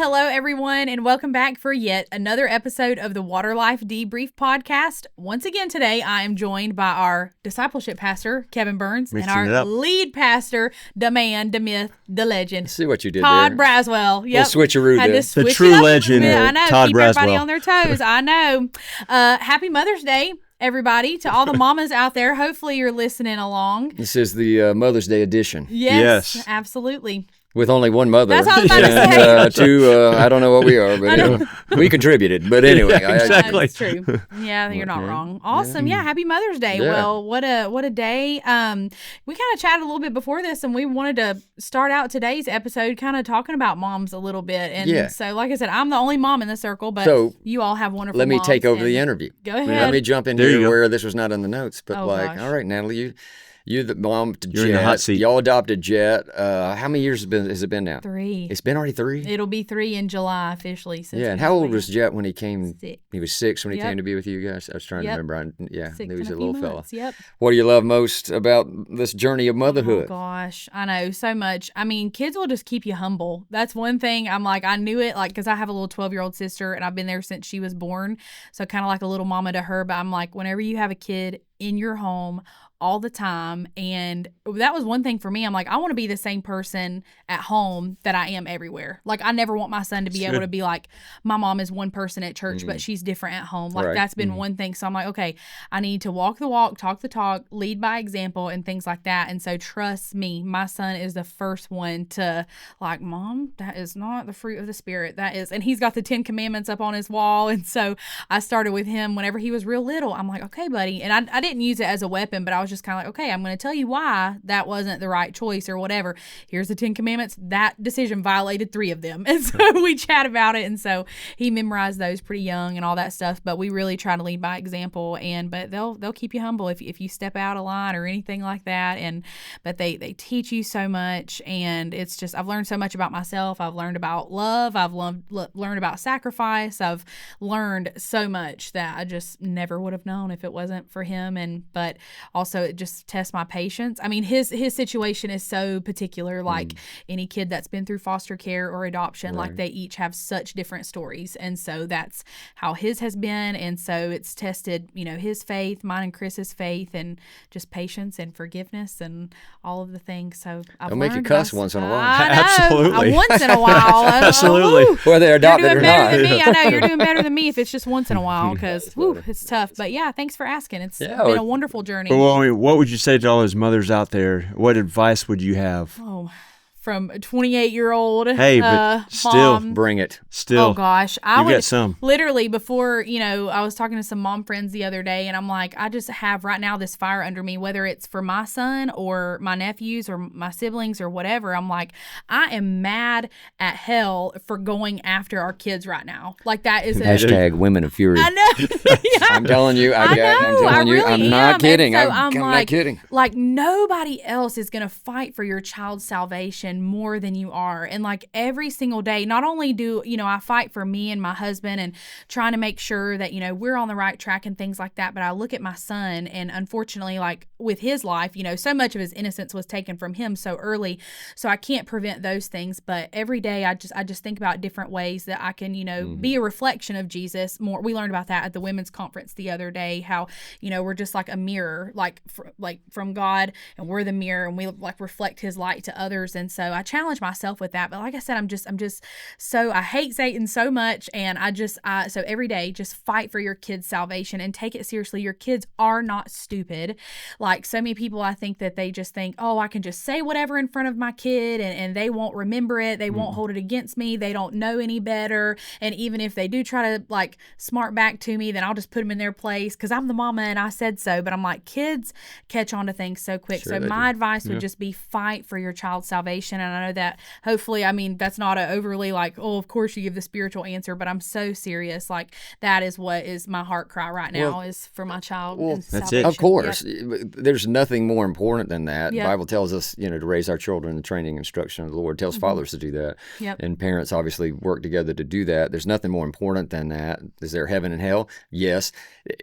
hello, everyone, and welcome back for yet another episode of the Waterlife Debrief podcast. Once again today, I am joined by our discipleship pastor, Kevin Burns, and our lead pastor, the man, the myth, the legend. Let's see what you did Todd there. Braswell. Yep. Little switcheroo there. The true legend, I know, Todd keep Braswell. everybody on their toes. I know. Happy Mother's Day, everybody, to all the mamas out there. Hopefully you're listening along. This is the Mother's Day edition. Yes, absolutely. With only one mother. That's what I was about to say. Two, I don't know what we are, but we contributed. But anyway. Yeah, exactly. That's true. Yeah, you're not wrong. Awesome. Yeah, happy Mother's Day. Yeah. Well, what a day. We kind of chatted a little bit before this, and we wanted to start out today's episode kind of talking about moms a little bit. And so, like I said, I'm the only mom in the circle, but you all have wonderful Let me moms, take over the interview. Go ahead. Let me jump in here where this was not in the notes. But gosh. all right, Natalie, you the mom to You're Jet. in the hot seat. Y'all adopted Jet. How many years has it been now? 3. It's been already 3? It'll be 3 in July officially. Yeah, and how old was Jet when he came? 6. He was 6 when he came to be with you guys? I was trying to remember. I knew he was a little fella. Yep. What do you love most about this journey of motherhood? Oh, gosh. I know so much. I mean, kids will just keep you humble. That's one thing. I'm like, I knew it, like, because I have a little 12-year-old sister, and I've been there since she was born. So kind of like a little mama to her. But I'm like, whenever you have a kid in your home all the time, and that was one thing for me. I'm like, I want to be the same person at home that I am everywhere. Like, I never want my son to be able to be like, my mom is one person at church, but she's different at home. Like, that's been one thing. So I'm like, okay, I need to walk the walk, talk the talk, lead by example, and things like that. And so trust me, my son is the first one to like, Mom, that is not the fruit of the Spirit. That is, and he's got the 10 Commandments up on his wall. And so I started with him whenever he was real little. I'm like, okay, buddy. And I didn't use it as a weapon, but I was just kind of like, okay, I'm going to tell you why that wasn't the right choice or whatever. Here's the 10 Commandments. That decision violated 3 of them. And so we chat about it. And so he memorized those pretty young and all that stuff. But we really try to lead by example. But they'll keep you humble if you step out of line or anything like that. But they teach you so much. And it's just, I've learned so much about myself. I've learned about love. I've learned about sacrifice. I've learned so much that I just never would have known if it wasn't for him. But also it just tests my patience. I mean, his situation is so particular, like any kid that's been through foster care or adoption, like they each have such different stories. And so that's how his has been. And so it's tested, his faith, mine and Chris's faith, and just patience and forgiveness and all of the things. So I've They'll make you cuss once in a while. I know. Absolutely. Once in a while. Absolutely. Whether they're adopted you're or doing better not. than me. I know you're doing better than me if it's just once in a while, because it's tough. But yeah, thanks for asking. It's been a wonderful journey. Well, I mean, what would you say to all those mothers out there? What advice would you have? Oh, from a 28-year-old Hey, but still, mom. Bring it. Still. Oh, gosh. I You would get some. literally before, I was talking to some mom friends the other day, and I'm like, I just have right now this fire under me, whether it's for my son or my nephews or my siblings or whatever. I'm like, I am mad at hell for going after our kids right now. Like, that is Hashtag women of fury. I know. Yeah. I'm telling you. I'm really I'm not am. kidding. And so I'm not kidding. Like, nobody else is going to fight for your child's salvation more than you are. And like every single day, not only do, I fight for me and my husband and trying to make sure that, we're on the right track and things like that. But I look at my son, and unfortunately, like with his life, so much of his innocence was taken from him so early. So I can't prevent those things. But every day I just think about different ways that I can, be a reflection of Jesus more. We learned about that at the women's conference the other day, how, we're just like a mirror, like from God, and we're the mirror, and we like reflect his light to others. And so I challenge myself with that. But like I said, I'm just so, I hate Satan so much. And so every day, just fight for your kids' salvation and take it seriously. Your kids are not stupid. Like so many people, I think that they just think, oh, I can just say whatever in front of my kid and they won't remember it. They won't hold it against me. They don't know any better. And even if they do try to like smart back to me, then I'll just put them in their place because I'm the mama and I said so. But I'm like, kids catch on to things so quick. Sure, so my advice would just be fight for your child's salvation. And I know that hopefully, I mean, that's not a overly like, oh, of course you give the spiritual answer, but I'm so serious. Like that is what is my heart cry right now, is for my child. Well, and that's salvation. it. Of course. There's nothing more important than that. Yep. The Bible tells us, to raise our children in the training and instruction of the Lord. It tells fathers to do that. Yep. And parents obviously work together to do that. There's nothing more important than that. Is there heaven and hell? Yes.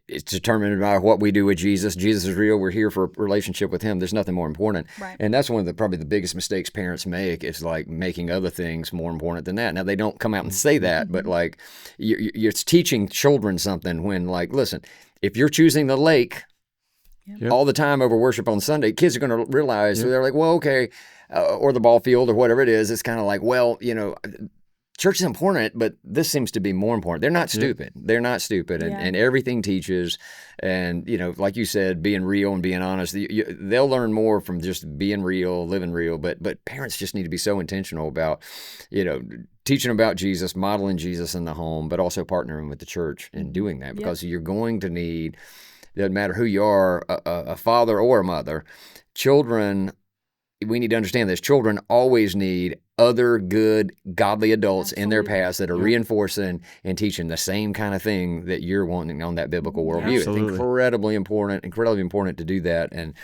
It's determined by what we do with Jesus. Jesus is real. We're here for a relationship with him. There's nothing more important. Right. And that's one of probably the biggest mistakes parents parents make is like making other things more important than that. Now, they don't come out and say that, but like you're teaching children something when, like, listen, if you're choosing the lake all the time over worship on Sunday, kids are going to realize, they're like, well, okay, or the ball field or whatever it is. It's kind of like, well, church is important, but this seems to be more important. They're not stupid. They're not stupid. And everything teaches. And, like you said, being real and being honest, they'll learn more from just being real, living real. But parents just need to be so intentional about, teaching about Jesus, modeling Jesus in the home, but also partnering with the church in doing that, because you're going to need, doesn't matter who you are, a father or a mother, children. We need to understand this. Children always need other good, godly adults in their past that are reinforcing and teaching the same kind of thing that you're wanting on that biblical worldview. It's incredibly important to do that. And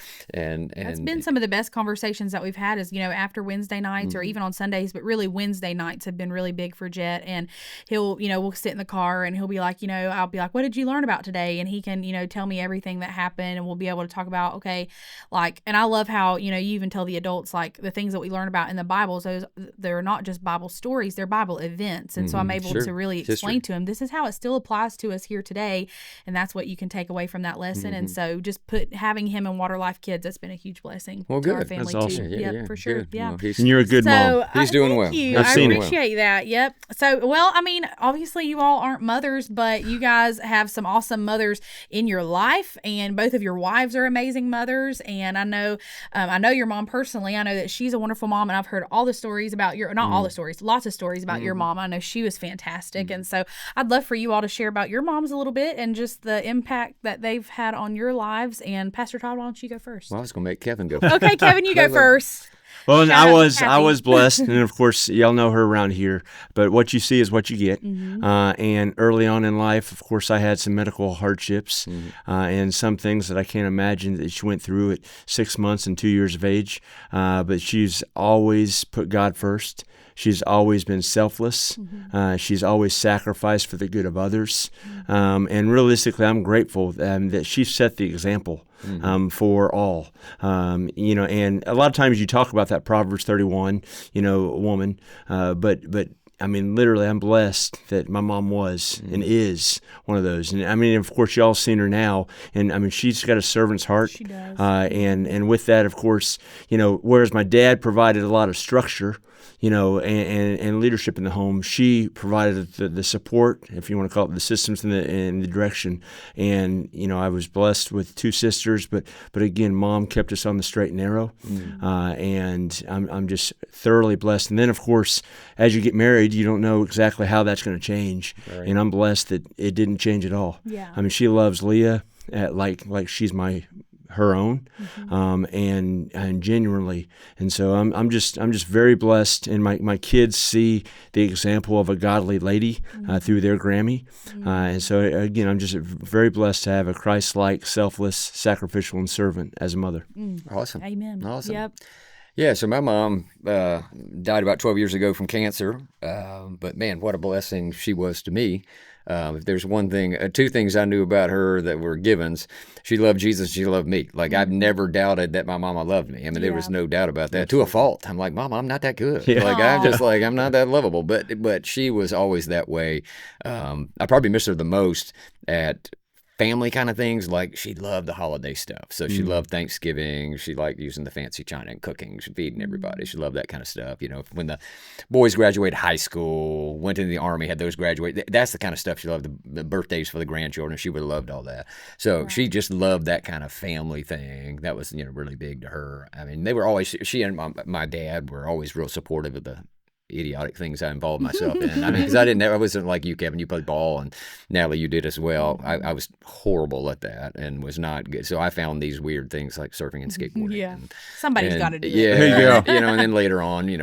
that's been some of the best conversations that we've had is, after Wednesday nights or even on Sundays, but really Wednesday nights have been really big for Jet. And he'll, we'll sit in the car and he'll be like, I'll be like, what did you learn about today? And he can, tell me everything that happened, and we'll be able to talk about, okay, like, and I love how, you even tell the adults, like, the things that we learn about in the Bible, so they're not just Bible stories, they're Bible events. And so I'm able to really explain to him, this is how it still applies to us here today. And that's what you can take away from that lesson. And so just having him in Waterlife Kids, that's been a huge blessing to our family that's too. awesome. Yeah, for sure. Good. Yeah. Well, And you're a good mom. He's doing well. You. I've I seen it. appreciate that. Yep. So, well, I mean, obviously you all aren't mothers, but you guys have some awesome mothers in your life, and both of your wives are amazing mothers. And I know your mom personally. I know that she's a wonderful mom, and I've heard all the stories about not all the stories, lots of stories about your mom. I know she was fantastic. And so I'd love for you all to share about your moms a little bit and just the impact that they've had on your lives. And Pastor Todd, why don't you go first? Well, I was going to make Kevin go first. Okay, Kevin, you go first. Well, and Shout out to I Kathy. was blessed, and of course, y'all know her around here. But what you see is what you get. And early on in life, of course, I had some medical hardships and some things that I can't imagine that she went through at 6 months and 2 years of age. But she's always put God first. She's always been selfless. She's always sacrificed for the good of others. And realistically, I'm grateful that she set the example for all. And a lot of times you talk about that Proverbs 31, woman, but I mean, literally, I'm blessed that my mom was and is one of those. And I mean, of course, y'all seen her now, and I mean, she's got a servant's heart. She does. And with that, of course, whereas my dad provided a lot of structure, and leadership in the home, she provided the support, if you want to call it, the systems and the direction. And I was blessed with two sisters, but again, Mom kept us on the straight and narrow, and I'm just thoroughly blessed. And then, of course, as you get married, you don't know exactly how that's going to change, right. And I'm blessed that it didn't change at all. Yeah. I mean, she loves Leah like she's her own, and genuinely, and so I'm just very blessed, and my kids see the example of a godly lady through their Grammy, and so again, I'm just very blessed to have a Christ-like, selfless, sacrificial, and servant as a mother. Awesome. Amen. Awesome. Yep. Yeah, so my mom died about 12 years ago from cancer, but man, what a blessing she was to me. If there's one thing, two things I knew about her that were givens, she loved Jesus, she loved me. Like, I've never doubted that my mama loved me. I mean, there was no doubt about that. To a fault. I'm like, Mom, I'm not that good. Yeah. Like, I'm not that lovable. But she was always that way. I probably miss her the most at family kind of things. Like, she loved the holiday stuff. So she loved Thanksgiving. She liked using the fancy china and cooking, feeding everybody. She loved that kind of stuff. When the boys graduated high school, went into the Army, had those graduate, that's the kind of stuff she loved, the birthdays for the grandchildren. She would have loved all that. So she just loved that kind of family thing. That was, really big to her. I mean, they were always, she and my dad were always real supportive of the idiotic things I involved myself in. I mean, because I wasn't like you, Kevin. You played ball, and Natalie, you did as well. I was horrible at that and was not good. So I found these weird things like surfing and skateboarding. Yeah, somebody's got to do it. There you go. And then later on, it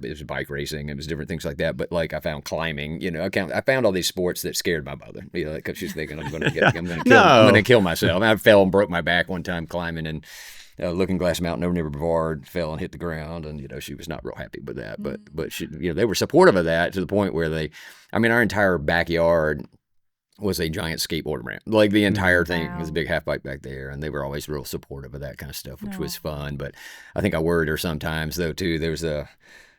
was bike racing. It was different things like that. But like, I found climbing. I found all these sports that scared my mother. Because she's thinking I'm going to kill myself. I fell and broke my back one time climbing and. Looking Glass Mountain over near Brevard, fell and hit the ground, and she was not real happy with that. But she, they were supportive of that to the point where our entire backyard was a giant skateboard ramp. Like the entire thing Wow. was a big half pipe back there, and they were always real supportive of that kind of stuff, which was fun. But I think I worried her sometimes though too. There's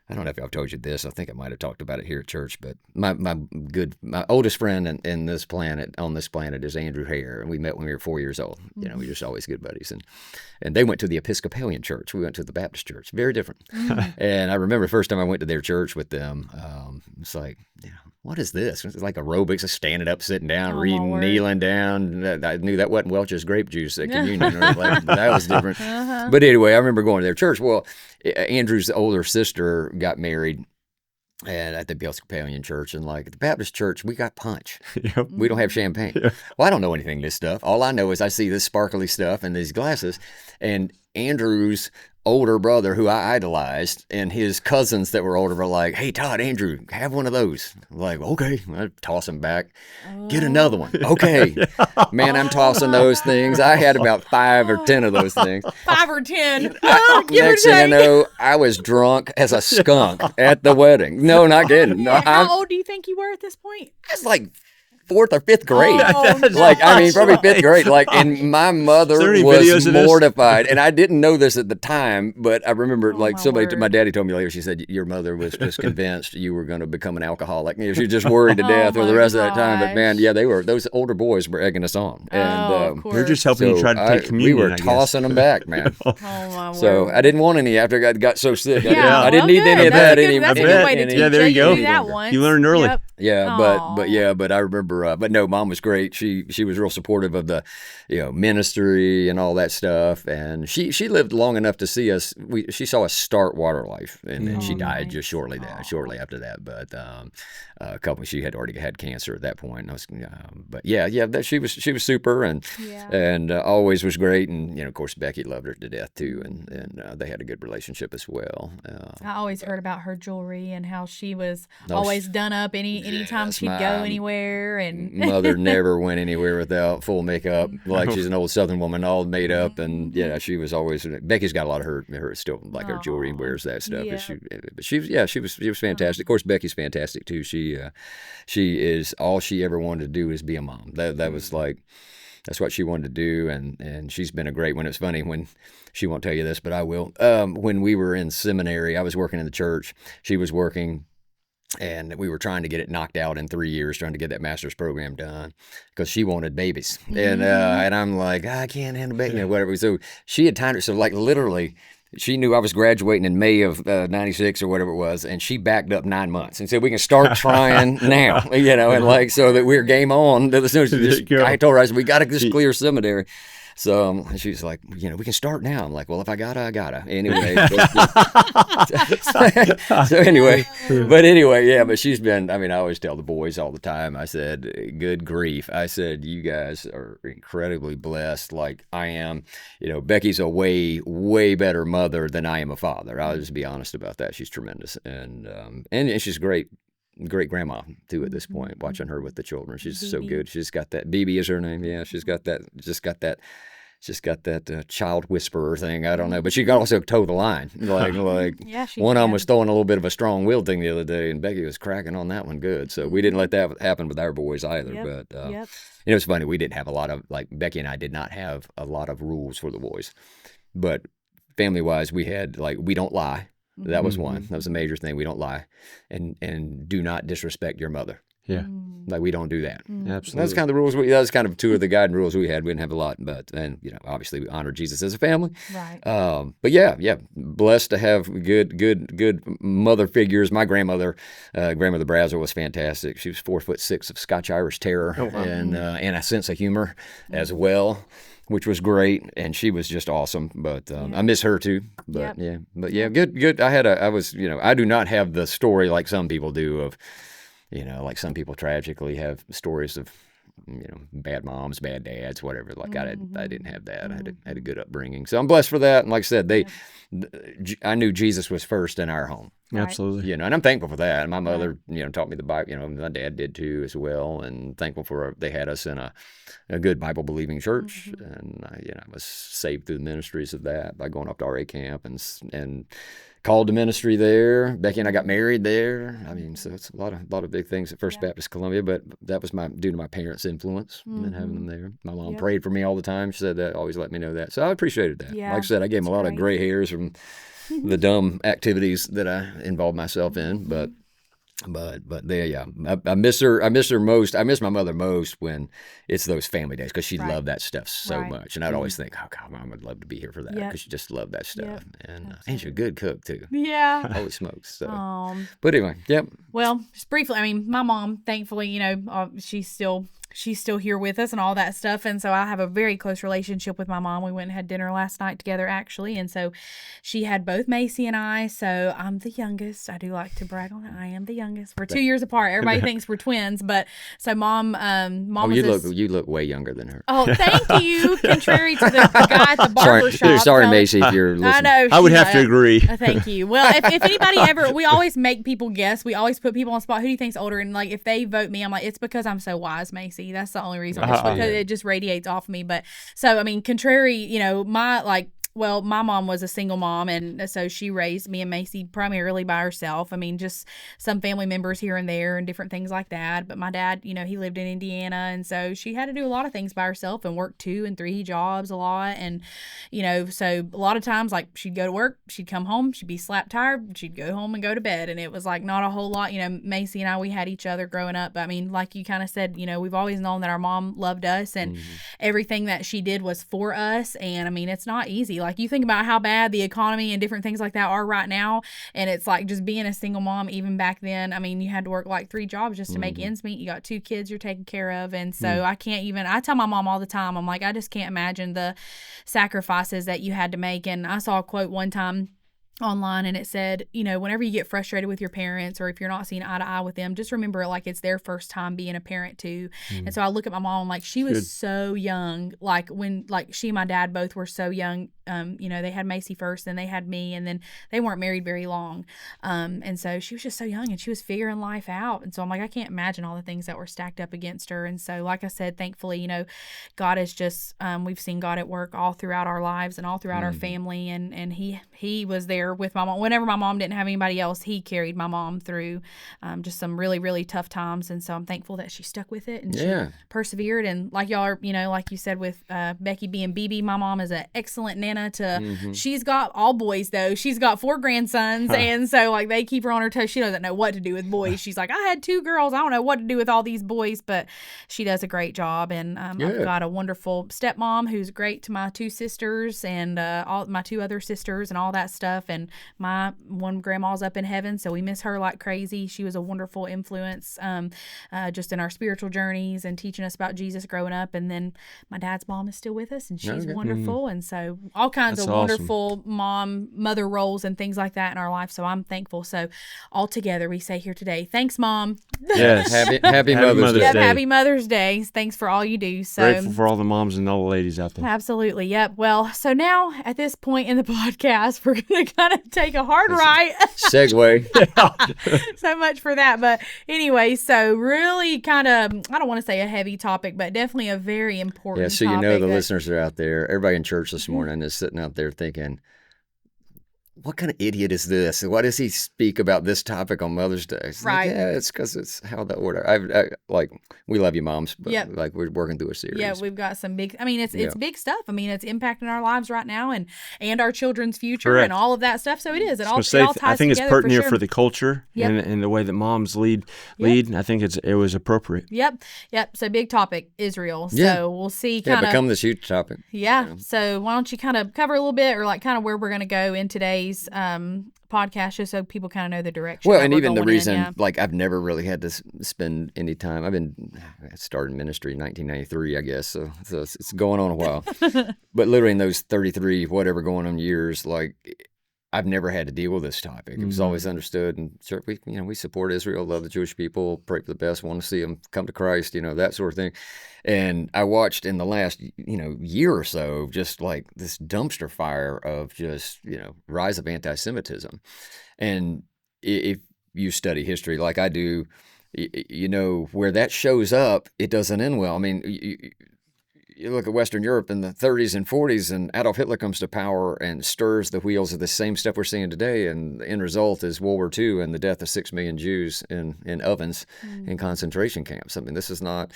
I don't know if I've told you this. I think I might have talked about it here at church, but my oldest friend in this planet, on this planet, is Andrew Hare, and we met when we were 4 years old. You know, we were just always good buddies, and they went to the Episcopalian church. We went to the Baptist church, very different. And I remember the first time I went to their church with them, it's like, what is this? It's like aerobics, standing up, sitting down, reading, kneeling down. I knew that wasn't Welch's grape juice at communion. That was different. But anyway, I remember going to their church. Well, Andrew's older sister got married and at the Episcopalian church, and like at the Baptist church, we got punch. Yep. We don't have champagne. Well, I don't know anything of this stuff. All I know is I see this sparkly stuff and these glasses, and Andrew's older brother, who I idolized, and his cousins that were older were like, "Hey, Todd, Andrew, have one of those." I'm like, okay. I toss them back. Get another one. Okay. Man, I'm tossing those things. I had about 5 or 10 of those things. 5 or 10. Give Next or thing I take. know, I was drunk as a skunk at the wedding. No, not kidding. No, How old do you think you were at this point? I was like 4th or 5th grade. Oh, Like, I mean, probably 5th grade. Like, Gosh. and my mother Is there any was videos of this? mortified. And I didn't know this at the time, but I remember, Oh, like, my somebody, word. my daddy told me later, she said, your mother was just convinced you were going to become an alcoholic. She was just worried to death for the my rest of that time. But man, gosh. yeah, those older boys were egging us on. And, Of course. They're just helping you try to take we communion. were I guess. tossing them back, man. Oh, my So word. I didn't want any after I got so sick. Yeah, I didn't well, need any good. of That's that a good- any. That's a any- good way to any- teach Yeah, there you you. go. Do that once. You learned early. Yep. Yeah, Aw. but I remember, but no, Mom was great. She was real supportive of the, ministry and all that stuff, and she lived long enough to see us. She saw us start Waterlife, and then she died nice. just shortly after that. But she had already had cancer at that point. But she was super, and always was great, and of course Becky loved her to death too, and they had a good relationship as well. I always heard about her jewelry and how she was No, always done up anytime Yes, she'd go anywhere, and Mother never went anywhere without full makeup. Like, she's an old Southern woman, all made up, and she was always. Becky's got a lot of her still, like her jewelry, and wears that stuff. Yeah. But she was fantastic. Of course, Becky's fantastic too. She is all she ever wanted to do is be a mom. That was like. That's what she wanted to do, and she's been a great one. It's funny when she won't tell you this, but I will. When we were in seminary, I was working in the church. She was working, and we were trying to get it knocked out in 3 years, trying to get that master's program done because she wanted babies. And I'm like, I can't handle babies, whatever. So she had timed it. So like literally, she knew I was graduating in May of 96 or whatever it was, and she backed up 9 months and said, we can start trying now, and like, so that we're game on. As soon as I told her, I said, we got to just clear seminary. So she's like, we can start now. I'm like, well, if I gotta, I gotta. Anyway. But she's been, I always tell the boys all the time, I said, good grief. I said, you guys are incredibly blessed like I am. Becky's a way, way better mother than I am a father. I'll just be honest about that. She's tremendous. And she's great grandma too at this point, watching her with the children. She's so good. She's got that. BB is her name. Yeah, she's got that child whisperer thing. I don't know, but she can also toe the line. Like Yeah, she one of them can. was throwing a little bit of a strong-willed thing the other day, and Becky was cracking on that one good. So we didn't let that happen with our boys either. Yep, But yep. it's funny. We didn't have a lot of Becky and I did not have a lot of rules for the boys, but family-wise, we had we don't lie. That was one. That was a major thing. We don't lie, and do not disrespect your mother. Yeah. Like, we don't do that. Absolutely. That's kind of the rules. That's kind of two of the guiding rules we had. We didn't have a lot, but obviously we honor Jesus as a family. Right. But blessed to have good mother figures. My grandmother, grandmother Braswell, was fantastic. She was 4'6" of Scotch Irish terror, and a sense of humor as well, which was great, and she was just awesome. But I miss her too. But good. I do not have the story like some people do of, like some people tragically have stories of, bad moms, bad dads, whatever. Like I didn't have that. I had a good upbringing, so I'm blessed for that. And like I said, I knew Jesus was first in our home. Right. Absolutely. And I'm thankful for that. And my mother, taught me the Bible. My dad did too as well. And thankful for they had us in a good Bible believing church. And I was saved through the ministries of that by going up to RA camp and called to ministry there. Becky and I got married there. I mean, so it's a lot of big things at First Baptist Columbia, but that was due to my parents' influence and having them there. My mom prayed for me all the time. She said that, always let me know that. So I appreciated that. Yeah, like I said, I gave them a lot of gray hairs from the dumb activities that I involved myself in, but there, I miss her. I miss her most. I miss my mother most when it's those family days because she loved that stuff so much. And I'd always think, oh God, Mom would love to be here for that because she just loved that stuff. And she's a good cook too. Yeah. Holy smokes. So. But anyway, Well, just briefly, I mean, my mom, thankfully, you know, she's still here with us and all that stuff. And so I have a very close relationship with my mom. We went and had dinner last night together, actually. And so she had both Macy and I. So I'm the youngest. I do like to brag on it. I am the youngest. We're 2 years apart. Everybody thinks we're twins. But so mom you look way younger than her. Oh, thank you. Contrary to the guy at the barber shop. Sorry, Macy, if you're listening. I know. I would have to agree. Thank you. Well, if anybody ever, we always make people guess. We always put people on the spot. Who do you think's older? And like, if they vote me, I'm like, it's because I'm so wise, Macy. That's the only reason. It's because it just radiates off me. But so, I mean, contrary, you know, my mom was a single mom, and so she raised me and Macy primarily by herself. I mean, just some family members here and there and different things like that. But my dad, you know, he lived in Indiana, and so she had to do a lot of things by herself and work 2 and 3 jobs a lot. And, you know, so a lot of times, like, she'd go to work, she'd come home, she'd be slap tired, she'd go home and go to bed. And it was like not a whole lot, you know, Macy and I, we had each other growing up. But I mean, like you kind of said, you know, we've always known that our mom loved us and everything that she did was for us. And I mean, it's not easy. Like, you think about how bad the economy and different things like that are right now, and it's like just being a single mom. Even back then, I mean, you had to work like 3 jobs just to make ends meet. You got 2 kids you're taking care of, and so I tell my mom all the time, I'm like, I just can't imagine the sacrifices that you had to make. And I saw a quote one time online, and it said, you know, whenever you get frustrated with your parents, or if you're not seeing eye to eye with them, just remember, like, it's their first time being a parent too. And so I look at my mom, like, she was so young, like when, like, she and my dad both were so young. You know, they had Macy first, then they had me, and then they weren't married very long. And so she was just so young, and she was figuring life out. And so I'm like, I can't imagine all the things that were stacked up against her. And so, like I said, thankfully, you know, God is just, we've seen God at work all throughout our lives and all throughout our family. And he was there with my mom. Whenever my mom didn't have anybody else, he carried my mom through just some really, really tough times. And so I'm thankful that she stuck with it and she persevered. And like y'all are, you know, like you said with Becky being BB, my mom is an excellent nana to, she's got all boys though. She's got 4 grandsons. And so like they keep her on her toes. She doesn't know what to do with boys. She's like, I had 2 girls. I don't know what to do with all these boys, but she does a great job. And I've got a wonderful stepmom who's great to my 2 sisters and all my 2 other sisters and all that stuff. And my one grandma's up in heaven, so we miss her like crazy. She was a wonderful influence just in our spiritual journeys and teaching us about Jesus growing up. And then my dad's mom is still with us, and she's wonderful. And so all kinds of wonderful mother roles and things like that in our life. So I'm thankful. So all together we say here today, thanks, Mom. Yes. happy Mother's Day. Happy Mother's Day. Thanks for all you do. So grateful for all the moms and all the ladies out there. Absolutely. Yep. Well, so now at this point in the podcast, we're going to kind of take a hard right. Segue. So much for that. But anyway, so really kind of, I don't want to say a heavy topic, but definitely a very important topic. You know the listeners are out there. Everybody in church this morning is sitting out there thinking, what kind of idiot is this? Why does he speak about this topic on Mother's Day? It's like, it's because it's how the order. I like, we love you, moms, but like we're working through a series. Yeah, we've got some big. I mean, it's big stuff. I mean, it's impacting our lives right now and our children's future and all of that stuff. So it is. It all ties together. I think it's pertinent for the culture and the way that moms lead. I think it was appropriate. Yep. So big topic, Israel. So we'll see. Become this huge topic. Yeah. So why don't you kind of cover a little bit, or like kind of where we're going to go in today's podcast, just so people kind of know the direction. Well, and even the reason, like, I've never really had to spend any time. I started ministry in 1993, I guess, so it's going on a while. But literally in those 33 whatever going on years, like, I've never had to deal with this topic. It was always understood, and we support Israel, love the Jewish people, pray for the best, want to see them come to Christ, that sort of thing. And I watched in the last year or so just like this dumpster fire of just rise of anti-Semitism. And if you study history like I do, where that shows up, it doesn't end well. I mean, you look at Western Europe in the 30s and 40s, and Adolf Hitler comes to power and stirs the wheels of the same stuff we're seeing today. And the end result is World War II and the death of 6 million Jews in ovens in concentration camps. I mean, this is not,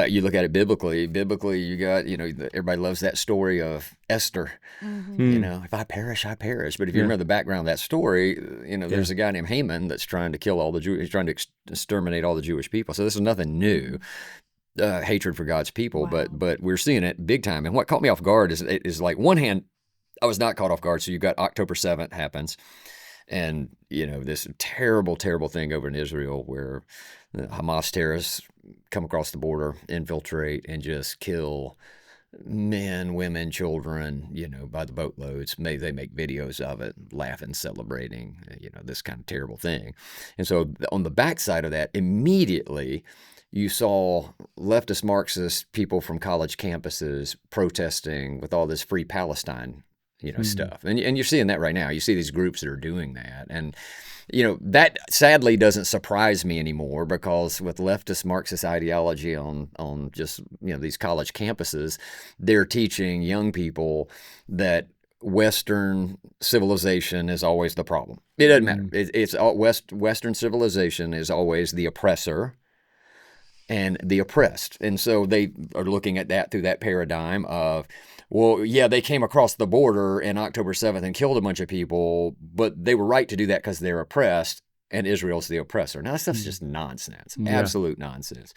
you look at it biblically. Biblically, you got, everybody loves that story of Esther. If I perish, I perish. But if you remember the background of that story, there's a guy named Haman that's trying to kill all the Jews. He's trying to exterminate all the Jewish people. So this is nothing new. Hatred for God's people, but we're seeing it big time. And what caught me off guard is like, one hand, I was not caught off guard. So you got October 7th happens, and this terrible, terrible thing over in Israel where the Hamas terrorists come across the border, infiltrate, and just kill men, women, children, by the boatloads. They make videos of it, laughing, celebrating, this kind of terrible thing. And so on the backside of that, immediately you saw leftist Marxist people from college campuses protesting with all this Free Palestine, stuff. And you're seeing that right now. You see these groups that are doing that. And, that sadly doesn't surprise me anymore, because with leftist Marxist ideology on just, these college campuses, they're teaching young people that Western civilization is always the problem. It doesn't matter. It's all Western civilization is always the oppressor and the oppressed. And so they are looking at that through that paradigm of, well, yeah, they came across the border in October 7th and killed a bunch of people, but they were right to do that because they're oppressed, and Israel's the oppressor. Now, that stuff's just nonsense, absolute nonsense.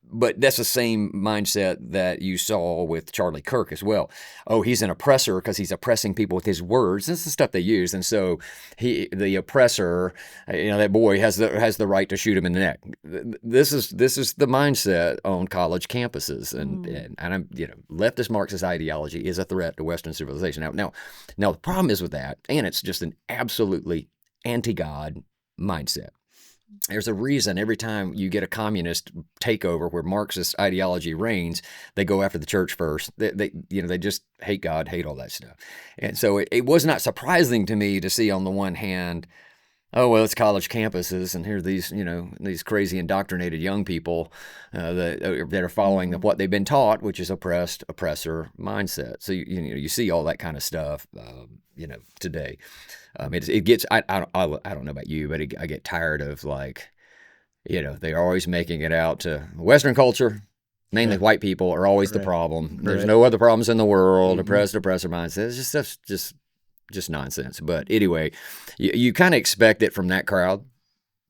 But that's the same mindset that you saw with Charlie Kirk as well. Oh, he's an oppressor because he's oppressing people with his words. This is the stuff they use. And so the oppressor, that boy has the right to shoot him in the neck. This is the mindset on college campuses. And I'm, leftist Marxist ideology is a threat to Western civilization. Now the problem is with that, and it's just an absolutely anti-God mindset. There's a reason every time you get a communist takeover where Marxist ideology reigns, they go after the church first. They just hate God, hate all that stuff. And so it was not surprising to me to see on the one hand, oh, well, it's college campuses, and here are these, these crazy indoctrinated young people that are following what they've been taught, which is oppressor mindset. So you see all that kind of stuff, today. It gets. I don't know about you, but I get tired of they're always making it out to Western culture. Mainly white people are always the problem. There's no other problems in the world. Oppressor mindset. It's just nonsense. But anyway, you kind of expect it from that crowd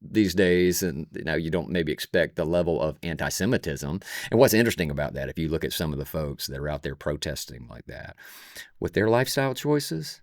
these days, and now you don't maybe expect the level of anti-Semitism. And what's interesting about that, if you look at some of the folks that are out there protesting like that, with their lifestyle choices,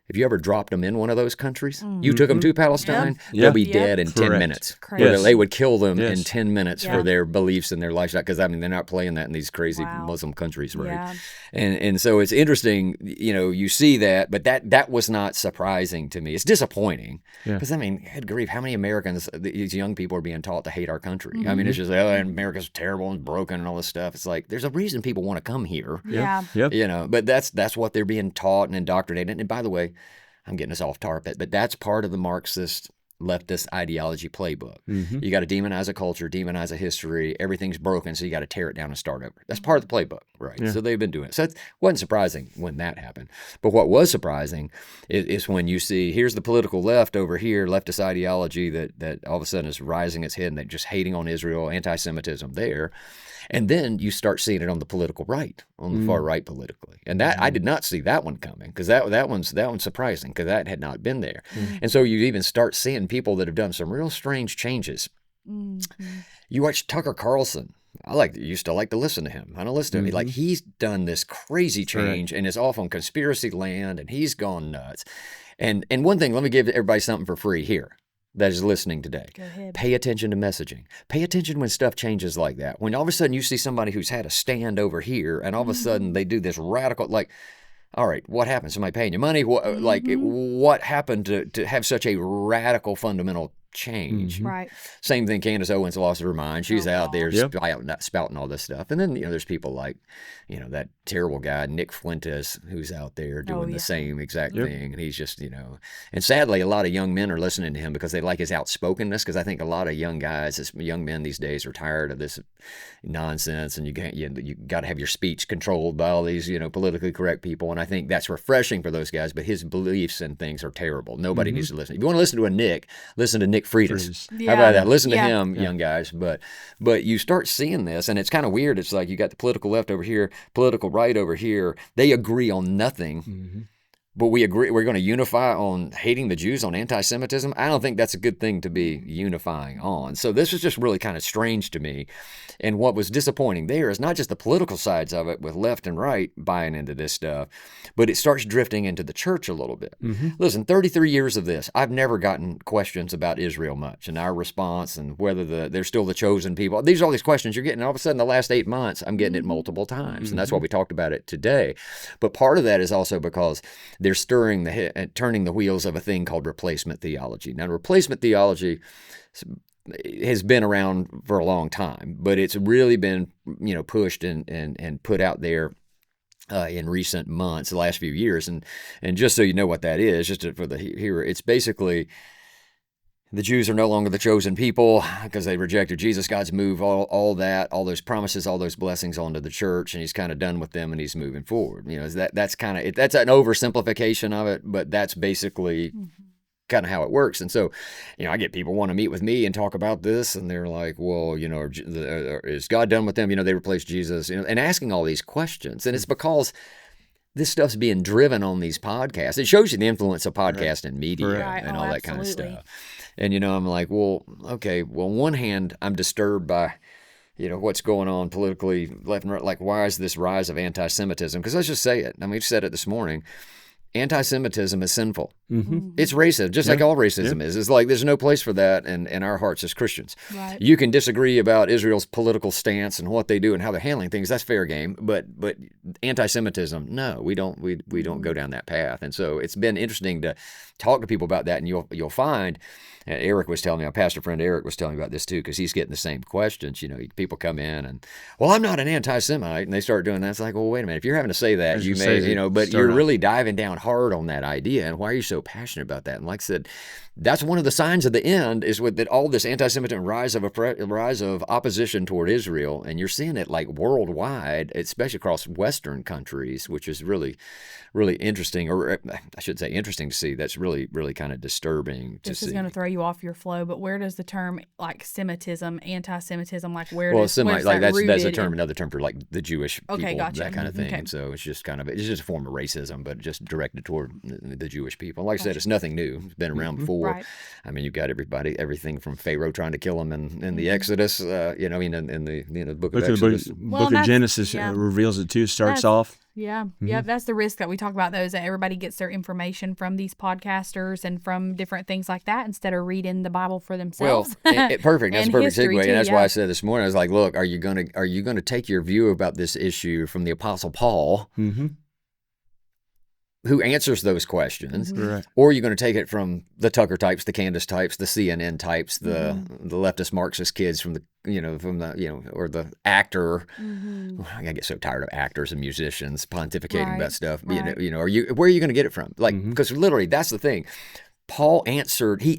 if you ever dropped them in one of those countries, you took them to Palestine, they'll be dead in 10 minutes. Yes. They would kill them in 10 minutes for their beliefs and their lifestyle, because, they're not playing that in these crazy Muslim countries, right? Yeah. And so it's interesting, you see that, but that was not surprising to me. It's disappointing, because, good grief, how many Americans, these young people are being taught to hate our country? It's just, America's terrible and broken and all this stuff. It's like, there's a reason people want to come here. Yeah. But that's what they're being taught and indoctrinated. And by the way, I'm getting us off target, but that's part of the Marxist leftist ideology playbook. You got to demonize a culture, demonize a history. Everything's broken, so you got to tear it down and start over. That's part of the playbook, right? So they've been doing it. So it wasn't surprising when that happened. But what was surprising is when you see, here's the political left over here, leftist ideology that all of a sudden is rising its head and they're just hating on Israel, anti-Semitism there. And then you start seeing it on the political right, on the far right politically. And that I did not see that one coming, because that one's surprising, because that had not been there. And so you even start seeing people that have done some real strange changes. You watch Tucker Carlson. Used to like to listen to him. I don't listen to him. He's done this crazy change and is off on conspiracy land, and he's gone nuts. And one thing, let me give everybody something for free here that is listening today. Go ahead. Pay attention to messaging. Pay attention when stuff changes like that. When all of a sudden you see somebody who's had a stand over here, and all of a sudden they do this radical, all right, what happened? Somebody paying you money? What happened to have such a radical fundamental change. Right. Same thing, Candace Owens lost her mind. She's out there Yep. spouting all this stuff. And then, there's people like, that terrible guy, Nick Fuentes, who's out there doing the same exact thing. And he's just, and sadly, a lot of young men are listening to him because they like his outspokenness, because I think a lot of young guys, young men these days are tired of this nonsense, and you got to have your speech controlled by all these, politically correct people. And I think that's refreshing for those guys, but his beliefs and things are terrible. Nobody needs to listen. If you want to listen to a Nick, listen to Nick Freitas. How about that? Listen to him, young guys. But you start seeing this, and it's kind of weird. It's like you got the political left over here, political right over here. They agree on nothing. But we agree we're going to unify on hating the Jews, on anti-Semitism. I don't think that's a good thing to be unifying on. So this is just really kind of strange to me. And what was disappointing there is not just the political sides of it with left and right buying into this stuff, but it starts drifting into the church a little bit. Listen, 33 years of this, I've never gotten questions about Israel much and our response and whether they're still the chosen people. These are all these questions you're getting. All of a sudden, the last 8 months, I'm getting it multiple times. And that's why we talked about it today. But part of that is also because they're turning the wheels of a thing called replacement theology. Now, replacement theology has been around for a long time, but it's really been pushed and put out there in recent months, the last few years. And just so you know what that is, for the hearer, it's basically the Jews are no longer the chosen people because they rejected Jesus. God's moved all those promises, all those blessings onto the church, and he's kind of done with them, and he's moving forward. That's an oversimplification of it, but that's basically kind of how it works. And so, I get people want to meet with me and talk about this, and they're like, well, is God done with them? They replaced Jesus, and asking all these questions. And it's because this stuff's being driven on these podcasts. It shows you the influence of podcast and media and all that kind of stuff. And, I'm like, well, okay, on one hand, I'm disturbed by, what's going on politically left and right. Like, why is this rise of anti-Semitism? Because let's just say it. I mean, we said it this morning. Anti-Semitism is sinful. It's racist, just like all racism is. It's like there's no place for that in our hearts as Christians. Right. You can disagree about Israel's political stance and what they do and how they're handling things. That's fair game. But anti-Semitism, no, we don't go down that path. And so it's been interesting to talk to people about that, and you'll find. Eric was telling me, my pastor friend Eric was telling me about this too, because he's getting the same questions. People come in and, well, I'm not an anti-Semite, and they start doing that. It's like, well, wait a minute. If you're having to say that, you may, but you're really diving down hard on that idea. And why are you so passionate about that? And like I said, that's one of the signs of the end is with that all this anti-Semitism rise of opposition toward Israel, and you're seeing it like worldwide, especially across Western countries, which is really, really interesting, or I should say interesting to see. That's really, really kind of disturbing to see. This is going to throw you off your flow, but where does the term like Semitism, anti-Semitism, like where? Well, does Semite, like that's a term, in? another term for like the Jewish people, Gotcha. that kind of thing. Okay. So it's just a form of racism, but just directed toward the Jewish people. Like I said, it's nothing new. It's been around before. Right. I mean, you've got everything from Pharaoh trying to kill him in the Exodus, in the book of Exodus. Book of Genesis reveals it too. Starts off. Yeah. That's the risk that we talk about, though, is that everybody gets their information from these podcasters and from different things like that instead of reading the Bible for themselves. Well, perfect. That's a perfect segue, too, and that's why I said this morning. I was like, look, are you gonna take your view about this issue from the Apostle Paul? Who answers those questions, or are you going to take it from the Tucker types, the Candace types, the CNN types, the leftist Marxist kids or the actor? I get so tired of actors and musicians pontificating about stuff. Where are you going to get it from? Like, because literally that's the thing. Paul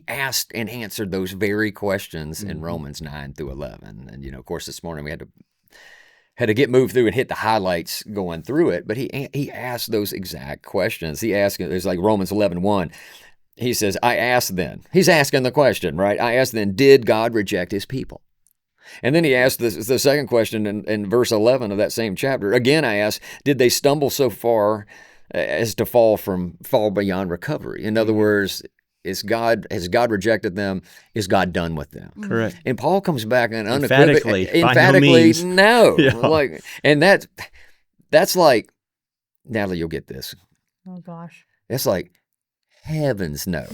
asked and answered those very questions in Romans 9 through 11, and of course this morning we had to get moved through and hit the highlights going through it, but he asked those exact questions. He asked, it's like Romans 11:1. He says, I asked then. He's asking the question, right? I asked then, did God reject his people? And then he asked the second question in verse 11 of that same chapter. Again, I asked, did they stumble so far as to fall beyond recovery? In other words, has God rejected them? Is God done with them? Correct. And Paul comes back and emphatically no. Like, and that's like, Natalie, you'll get this. Oh gosh. That's like heavens no.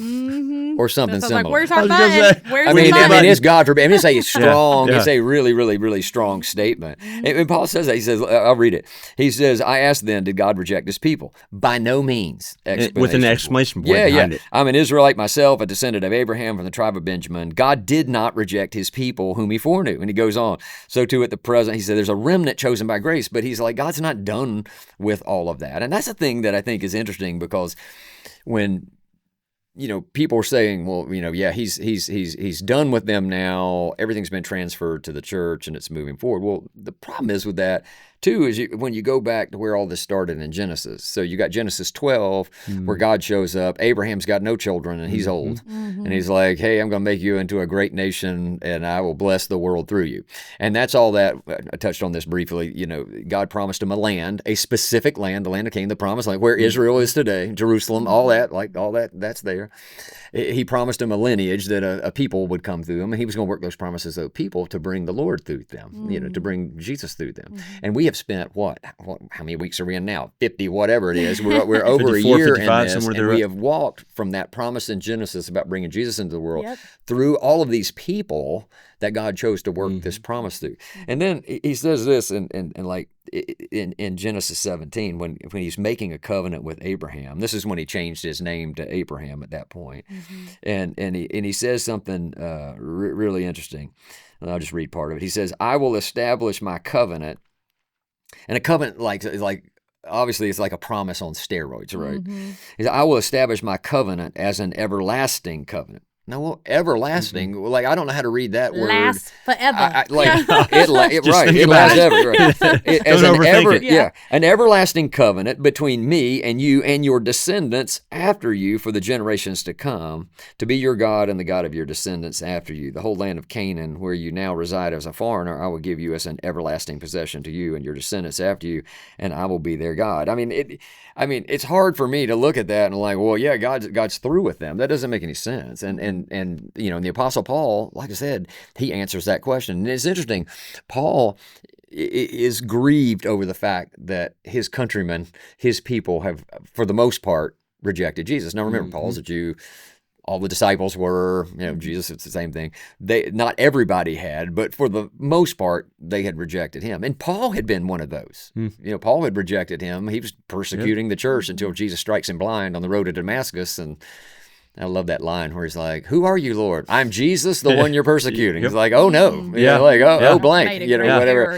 Or something Sounds similar. like, where's our button? Where's the button? It's God forbid. I mean, it's a strong, it's a really, really, really strong statement. And Paul says that. He says, I'll read it. He says, I asked then, did God reject his people? By no means. With an exclamation point behind it. I'm an Israelite myself, a descendant of Abraham from the tribe of Benjamin. God did not reject his people whom he foreknew. And he goes on. So too at the present, he said, there's a remnant chosen by grace. But he's like, God's not done with all of that. And that's the thing that I think is interesting, because when people are saying, well, he's done with them now. Everything's been transferred to the church and it's moving forward. Well, the problem is with that too is when you go back to where all this started in Genesis. So you got Genesis 12 where God shows up. Abraham's got no children and he's old. And he's like, hey, I'm going to make you into a great nation and I will bless the world through you. And that's all that, I touched on this briefly, God promised him a land, a specific land, the land of Canaan, the promised land, where Israel is today, Jerusalem, all that, that's there. He promised him a lineage that a people would come through him, and he was going to work those promises of people to bring the Lord through them, to bring Jesus through them. And we have spent how many weeks are we in now? 50, whatever it is. We're over a year in this, and we have walked from that promise in Genesis about bringing Jesus into the world through all of these people that God chose to work this promise through. And then he says this in Genesis 17, when he's making a covenant with Abraham. This is when he changed his name to Abraham at that point. And he says something really interesting. And I'll just read part of it. He says, I will establish my covenant. And a covenant obviously it's like a promise on steroids, right? He said, I will establish my covenant as an everlasting covenant. No, well, everlasting. Like, I don't know how to read that word. Last forever. It lasts ever. An everlasting covenant between me and you and your descendants after you for the generations to come, to be your God and the God of your descendants after you. The whole land of Canaan, where you now reside as a foreigner, I will give you as an everlasting possession to you and your descendants after you, and I will be their God. I mean, it's hard for me to look at that and like, well, yeah, God's through with them. That doesn't make any sense. And the Apostle Paul, like I said, he answers that question. And it's interesting. Paul is grieved over the fact that his countrymen, his people have, for the most part, rejected Jesus. Now, remember, Paul's a Jew. All the disciples were, Jesus, it's the same thing. Not everybody had, but for the most part, they had rejected him. And Paul had been one of those. Paul had rejected him. He was persecuting the church until Jesus strikes him blind on the road to Damascus. And I love that line where he's like, who are you, Lord? I'm Jesus, the one you're persecuting. He's like, oh, no. Blank, whatever.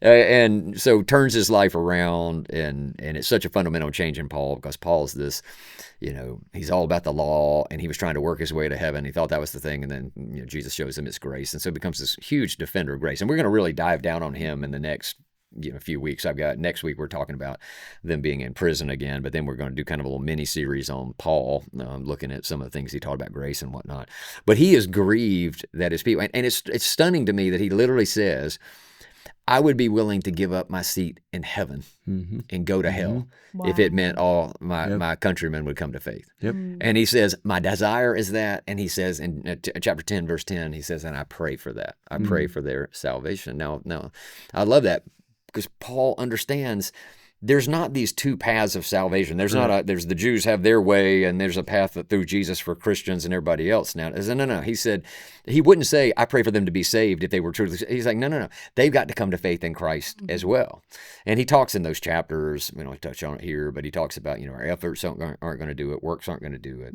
And so turns his life around, and it's such a fundamental change in Paul, because Paul's this, he's all about the law, and he was trying to work his way to heaven. He thought that was the thing, and then Jesus shows him his grace, and so it becomes this huge defender of grace. And we're going to really dive down on him in the next few weeks. Next week we're talking about them being in prison again, but then we're going to do kind of a little mini series on Paul, looking at some of the things he taught about grace and whatnot. But he is grieved that his people, and it's stunning to me that he literally says, I would be willing to give up my seat in heaven and go to hell if it meant all my countrymen would come to faith. And he says, my desire is that. And he says in chapter 10, verse 10, he says, and I pray for that. I pray for their salvation. Now, I love that, because Paul understands there's not these two paths of salvation. There's there's the Jews have their way, and there's a path through Jesus for Christians and everybody else. Now, no. He said, he wouldn't say, I pray for them to be saved if they were truly. He's like, no. They've got to come to faith in Christ as well. And he talks in those chapters, we don't touch on it here, but he talks about, our efforts aren't going to do it. Works aren't going to do it.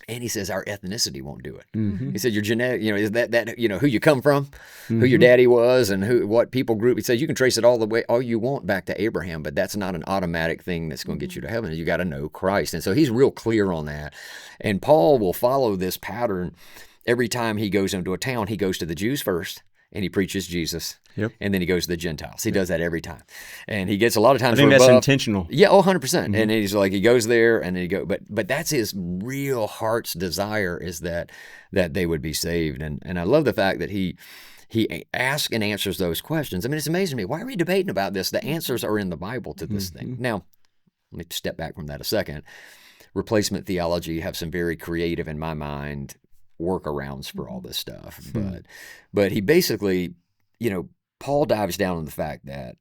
And he says our ethnicity won't do it. He said your genetic, is that who you come from, who your daddy was, and what people group. He says you can trace it all you want back to Abraham, but that's not an automatic thing that's going to get you to heaven. You got to know Christ. And so he's real clear on that. And Paul will follow this pattern every time he goes into a town. He goes to the Jews first, and he preaches Jesus. And then he goes to the Gentiles. He does that every time. And he gets a lot of times. I think that's intentional. Yeah, 100%. And he's like, he goes there and then but that's his real heart's desire, is that they would be saved. And I love the fact that he asks and answers those questions. I mean, it's amazing to me. Why are we debating about this? The answers are in the Bible to this thing. Now, let me step back from that a second. Replacement theology have some very creative, in my mind, workarounds for all this stuff. But he basically, Paul dives down on the fact that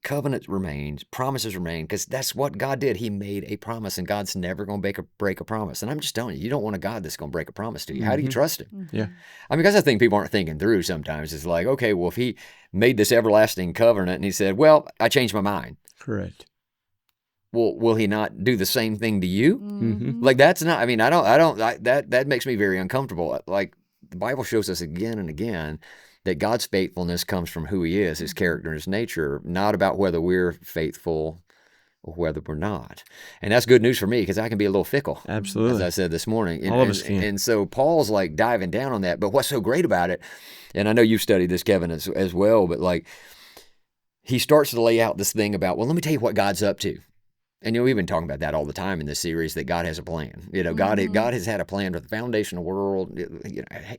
covenant remains, promises remain, because that's what God did. He made a promise, and God's never going to break a promise. And I'm just telling you, you don't want a God that's going to break a promise to you. How do you trust him? Yeah. I mean, because I think people aren't thinking through sometimes. It's like, okay, well, if he made this everlasting covenant and he said, well, I changed my mind. Correct. Well, will he not do the same thing to you? Mm-hmm. Like, that's not, I mean, that makes me very uncomfortable. Like, the Bible shows us again and again that God's faithfulness comes from who he is, his character and his nature, not about whether we're faithful or whether we're not. And that's good news for me, because I can be a little fickle. Absolutely. As I said this morning. All of us can. And so Paul's like diving down on that. But what's so great about it, and I know you've studied this, Kevin, as well, but like, he starts to lay out this thing about, well, let me tell you what God's up to. And we've been talking about that all the time in this series, that God has a plan. God has had a plan for the foundation of the world.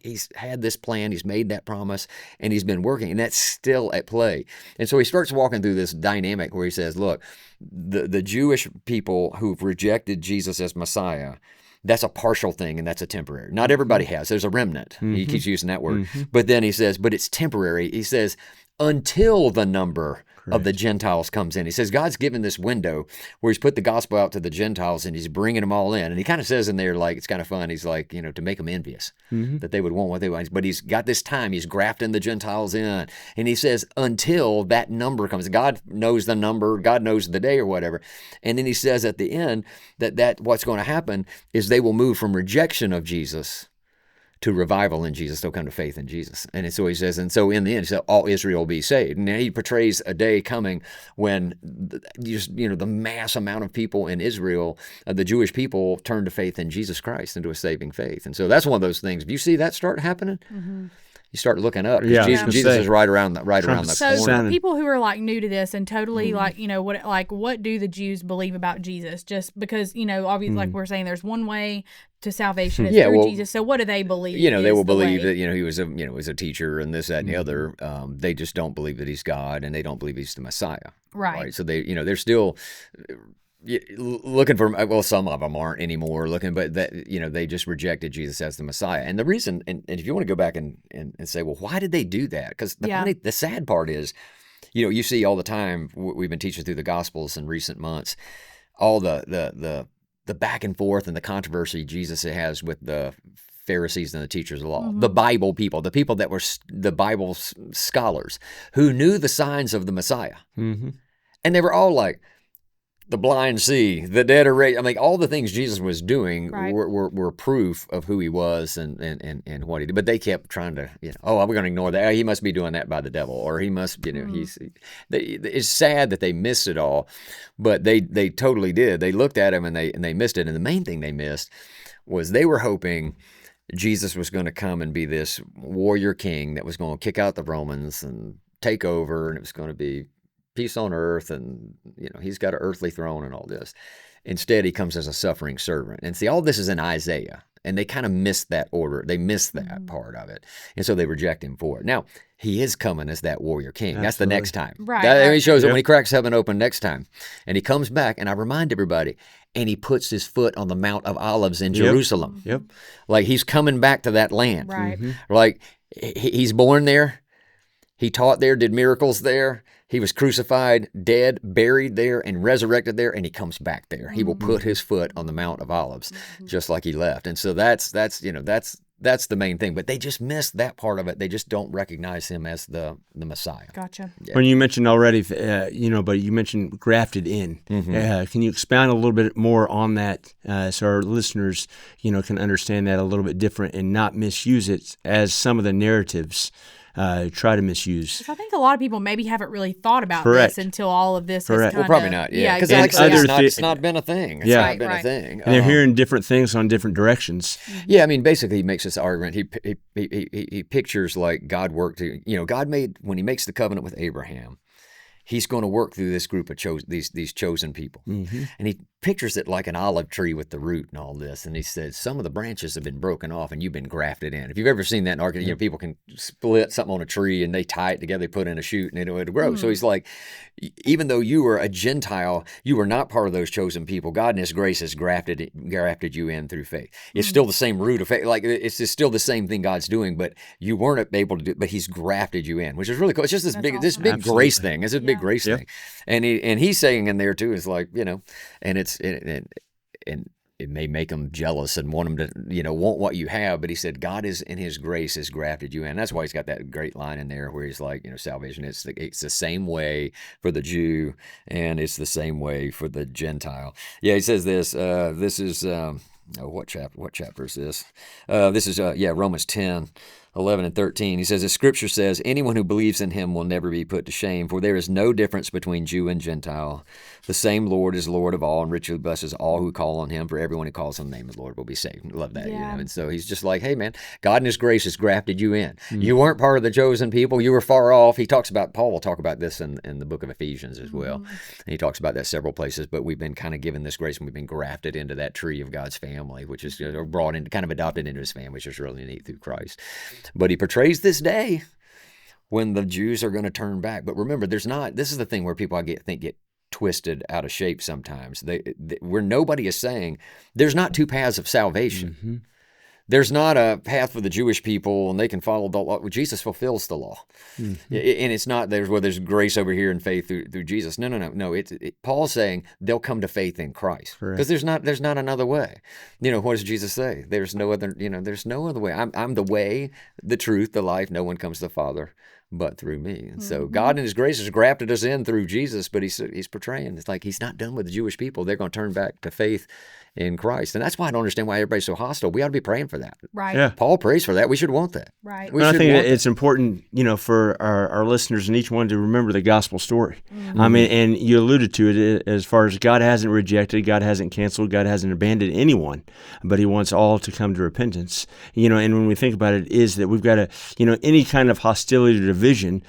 He's had this plan. He's made that promise, and he's been working, and that's still at play. And so he starts walking through this dynamic where he says, look, the Jewish people who've rejected Jesus as Messiah, that's a partial thing, and that's a temporary. Not everybody has. There's a remnant. He keeps using that word. But then he says, but it's temporary. He says, until the number of the Gentiles comes in. He says God's given this window where he's put the gospel out to the Gentiles, and he's bringing them all in. And he kind of says in there, like, it's kind of fun. He's like, to make them envious, that they would want what they want. But he's got this time. He's grafting the Gentiles in. And he says, until that number comes. God knows the number. God knows the day or whatever. And then he says at the end that what's going to happen is they will move from rejection of Jesus to revival in Jesus. They'll come to faith in Jesus. And so he says, and so in the end, he said, all Israel will be saved. And he portrays a day coming when the mass amount of people in Israel, the Jewish people, turn to faith in Jesus Christ, into a saving faith. And so that's one of those things. If you see that start happening, you start looking up. Yeah, Jesus is right around the corner. So for people who are like new to this and totally what do the Jews believe about Jesus? Just because, obviously, like we're saying, there's one way to salvation is through Jesus. So what do they believe? They will believe that he was a teacher and this, that, and the other. They just don't believe that he's God, and they don't believe he's the Messiah. Right. So they they're still looking for, well, some of them aren't anymore looking, but that they just rejected Jesus as the Messiah. And the reason, and if you want to go back and say, well, why did they do that? Because the sad part is, you see all the time, we've been teaching through the Gospels in recent months, all the back and forth and the controversy Jesus has with the Pharisees and the teachers of the law, the Bible people, the people that were the Bible scholars who knew the signs of the Messiah. And they were all like, the blind see, the dead are raised. I mean, all the things Jesus was doing were proof of who he was and what he did. But they kept trying to, we're going to ignore that. He must be doing that by the devil, or he must, it's sad that they missed it all, but they totally did. They looked at him and they missed it. And the main thing they missed was they were hoping Jesus was going to come and be this warrior king that was going to kick out the Romans and take over, and it was going to be peace on earth, and he's got an earthly throne and all this. Instead, he comes as a suffering servant. And see, all this is in Isaiah, and they kind of missed that order. They missed that part of it, and so they reject him for it. Now, he is coming as that warrior king. Absolutely. That's the next time. Right. He shows it when he cracks heaven open next time, and he comes back. And I remind everybody, and he puts his foot on the Mount of Olives in Jerusalem. Like he's coming back to that land. Right. Like he's born there. He taught there, did miracles there. He was crucified, dead, buried there, and resurrected there, and he comes back there. He will put his foot on the Mount of Olives, just like he left. And so that's the main thing. But they just missed that part of it. They just don't recognize him as the Messiah. Gotcha. Yeah. When you mentioned already, but you mentioned grafted in. Can you expound a little bit more on that so our listeners, can understand that a little bit different and not misuse it as some of the narratives try to misuse? I think a lot of people maybe haven't really thought about this until all of this has Well, probably not. Yeah, because it's not been a thing. It's not been a thing. And they're hearing different things on different directions. Yeah, I mean, basically, he makes this argument. He pictures like God worked to, God made, when he makes the covenant with Abraham, he's going to work through this group of these chosen people. And pictures it like an olive tree with the root and all this. And he said, some of the branches have been broken off and you've been grafted in. If you've ever seen that in architecture, people can split something on a tree and they tie it together, they put in a shoot and it'll grow. So he's like, even though you were a Gentile, you were not part of those chosen people. God in his grace has grafted you in through faith. It's still the same root of faith. Like it's just still the same thing God's doing, but you weren't able to do it, but he's grafted you in, which is really cool. It's just this big Absolutely. grace thing. It's a big grace thing. And he's saying in there too, is like, and it may make them jealous and want them to, want what you have. But he said, God is in his grace has grafted you in. That's why he's got that great line in there where he's like, salvation, it's the same way for the Jew and it's the same way for the Gentile. Yeah, he says this, this is, what chapter is this? This is, Romans 10. 11 and 13, he says, as Scripture says, anyone who believes in him will never be put to shame, for there is no difference between Jew and Gentile. The same Lord is Lord of all and richly blesses all who call on him, for everyone who calls on the name of the Lord will be saved. Love that, And so he's just like, hey, man, God in his grace has grafted you in. You weren't part of the chosen people. You were far off. Paul will talk about this in the book of Ephesians as well. And he talks about that several places, but we've been kind of given this grace and we've been grafted into that tree of God's family, which is brought in, kind of adopted into his family, which is really neat through Christ. But he portrays this day when the Jews are going to turn back. But remember, this is the thing where people get twisted out of shape sometimes. Where nobody is saying there's not two paths of salvation. There's not a path for the Jewish people and they can follow the law. Jesus fulfills the law. And it's not there's grace over here and faith through Jesus. No. Paul's saying they'll come to faith in Christ because there's not another way. What does Jesus say? There's no other, there's no other way. I'm the way, the truth, the life. No one comes to the Father but through me. And so God in his grace has grafted us in through Jesus, but he's portraying, it's like he's not done with the Jewish people. They're going to turn back to faith in Christ. And that's why I don't understand why everybody's so hostile. We ought to be praying for that. Right. Yeah. Paul prays for that. We should want that. Right. I think it's important, for our listeners and each one to remember the gospel story. I mean, and you alluded to it as far as God hasn't rejected, God hasn't canceled, God hasn't abandoned anyone, but he wants all to come to repentance. And when we think about it, is that we've got to, any kind of hostility or division,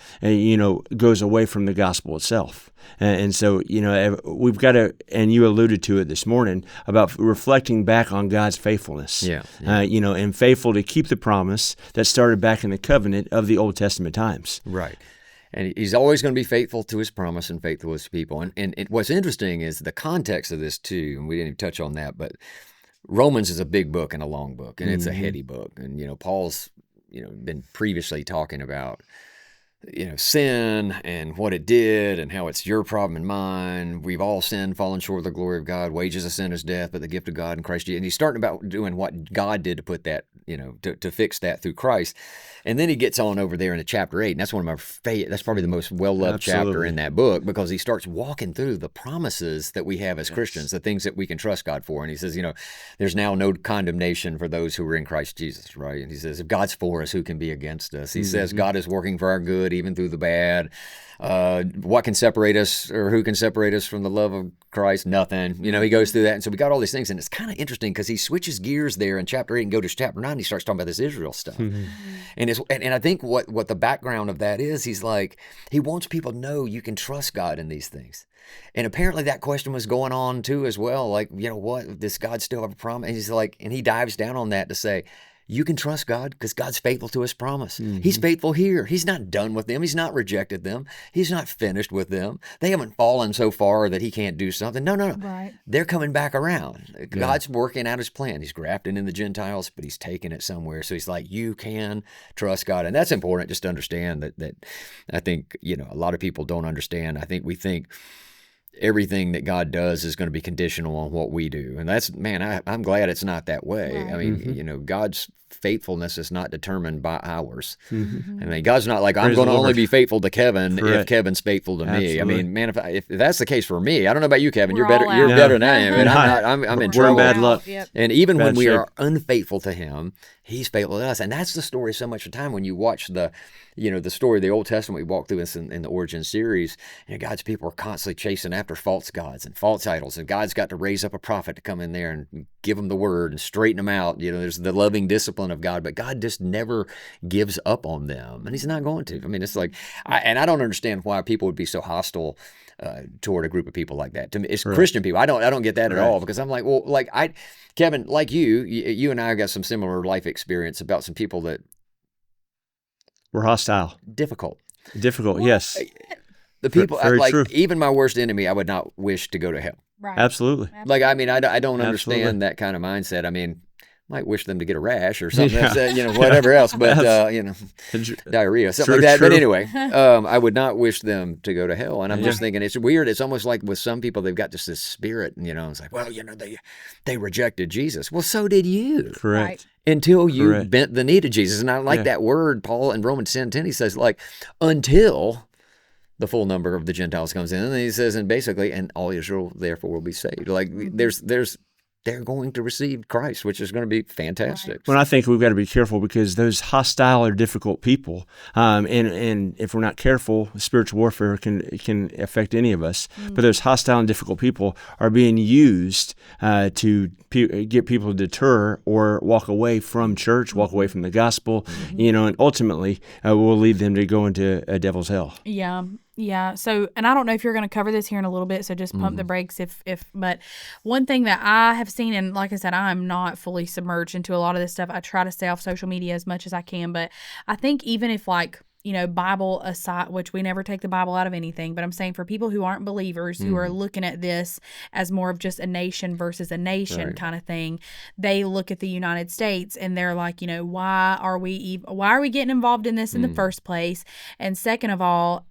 goes away from the gospel itself. And so, we've got to, and you alluded to it this morning, about reflecting back on God's faithfulness. And faithful to keep the promise that started back in the covenant of the Old Testament times. Right. And he's always going to be faithful to his promise and faithful to his people. And what's interesting is the context of this too, and we didn't even touch on that, but Romans is a big book and a long book, and it's a heady book. And, Paul's, been previously talking about sin and what it did and how it's your problem and mine. We've all sinned, fallen short of the glory of God. Wages of sin is death, but the gift of God in Christ Jesus. And he's starting about doing what God did to put that, to fix that through Christ. And then he gets on over there into chapter 8, and that's one of my favorite. That's probably the most well-loved chapter in that book, because he starts walking through the promises that we have as Christians, the things that we can trust God for. And he says, there's now no condemnation for those who are in Christ Jesus, right? And he says, if God's for us, who can be against us? He says, God is working for our good, even through the bad. What can separate us, or who can separate us from the love of Christ? Nothing. He goes through that. And so we got all these things, and it's kind of interesting because he switches gears there in chapter 8 and go to chapter 9. He starts talking about this Israel stuff. And I think what the background of that is, he's like, he wants people to know you can trust God in these things. And apparently that question was going on too as well. Like, what, does God still have a promise? And he's like, and he dives down on that to say, you can trust God because God's faithful to his promise. He's faithful here. He's not done with them. He's not rejected them. He's not finished with them. They haven't fallen so far that he can't do something. No. Right. They're coming back around. God's working out his plan. He's grafting in the Gentiles, but he's taking it somewhere. So he's like, you can trust God. And that's important just to understand that I think, a lot of people don't understand. I think we think everything that God does is going to be conditional on what we do. And that's, I'm glad it's not that way. Right. I mean, God's faithfulness is not determined by ours. I mean, God's not like, I'm going to only be faithful to Kevin if Kevin's faithful to me. I mean, man, if that's the case for me, I don't know about you, Kevin, you're better than I am. And I'm in trouble. We're in bad luck. And even when we are unfaithful to him, he's faithful to us. And that's the story so much of the time when you watch the story of the Old Testament. We walked through this in the Origin series. God's people are constantly chasing after false gods and false idols. And God's got to raise up a prophet to come in there and give them the word and straighten them out. There's the loving discipline of God, but God just never gives up on them. And he's not going to. I mean, it's like, I don't understand why people would be so hostile toward a group of people like that. To me, it's Right. Christian people. I don't get that at Right. all, because I'm like, well, like Kevin, like you and I got some similar life experience about some people that We're hostile. difficult. Difficult, yes. The people, Very like, true. even my worst enemy, I would not wish to go to hell. Right. Absolutely. Like, I mean, I don't Absolutely. understand that kind of mindset. I mean, might wish them to get a rash or something, Yeah. that's, whatever else, but, diarrhea, something like that. True. But anyway, I would not wish them to go to hell. And I'm just Right. thinking, it's weird. It's almost like with some people, they've got just this spirit, it's like, well, they rejected Jesus. Well, so did you. Correct. Right. Until you Correct. bent the knee to Jesus. And I like Yeah. that word, Paul in Romans 10:10, he says, like, until the full number of the Gentiles comes in. And then he says, and basically, and all Israel therefore will be saved. Like, they're going to receive Christ, which is going to be fantastic. Well, I think we've got to be careful because those hostile or difficult people, and if we're not careful, spiritual warfare can affect any of us. But those hostile and difficult people are being used to get people to deter or walk away from church, walk away from the gospel, and ultimately will lead them to go into a devil's hell. Yeah. Yeah. So, and I don't know if you're going to cover this here in a little bit, so just pump the brakes but one thing that I have seen, and like I said, I'm not fully submerged into a lot of this stuff. I try to stay off social media as much as I can, but I think even if Bible aside, which we never take the Bible out of anything, but I'm saying for people who aren't believers, who are looking at this as more of just a nation versus a nation kind of thing, they look at the United States and they're like, why are we getting involved in this in the first place? And second of all,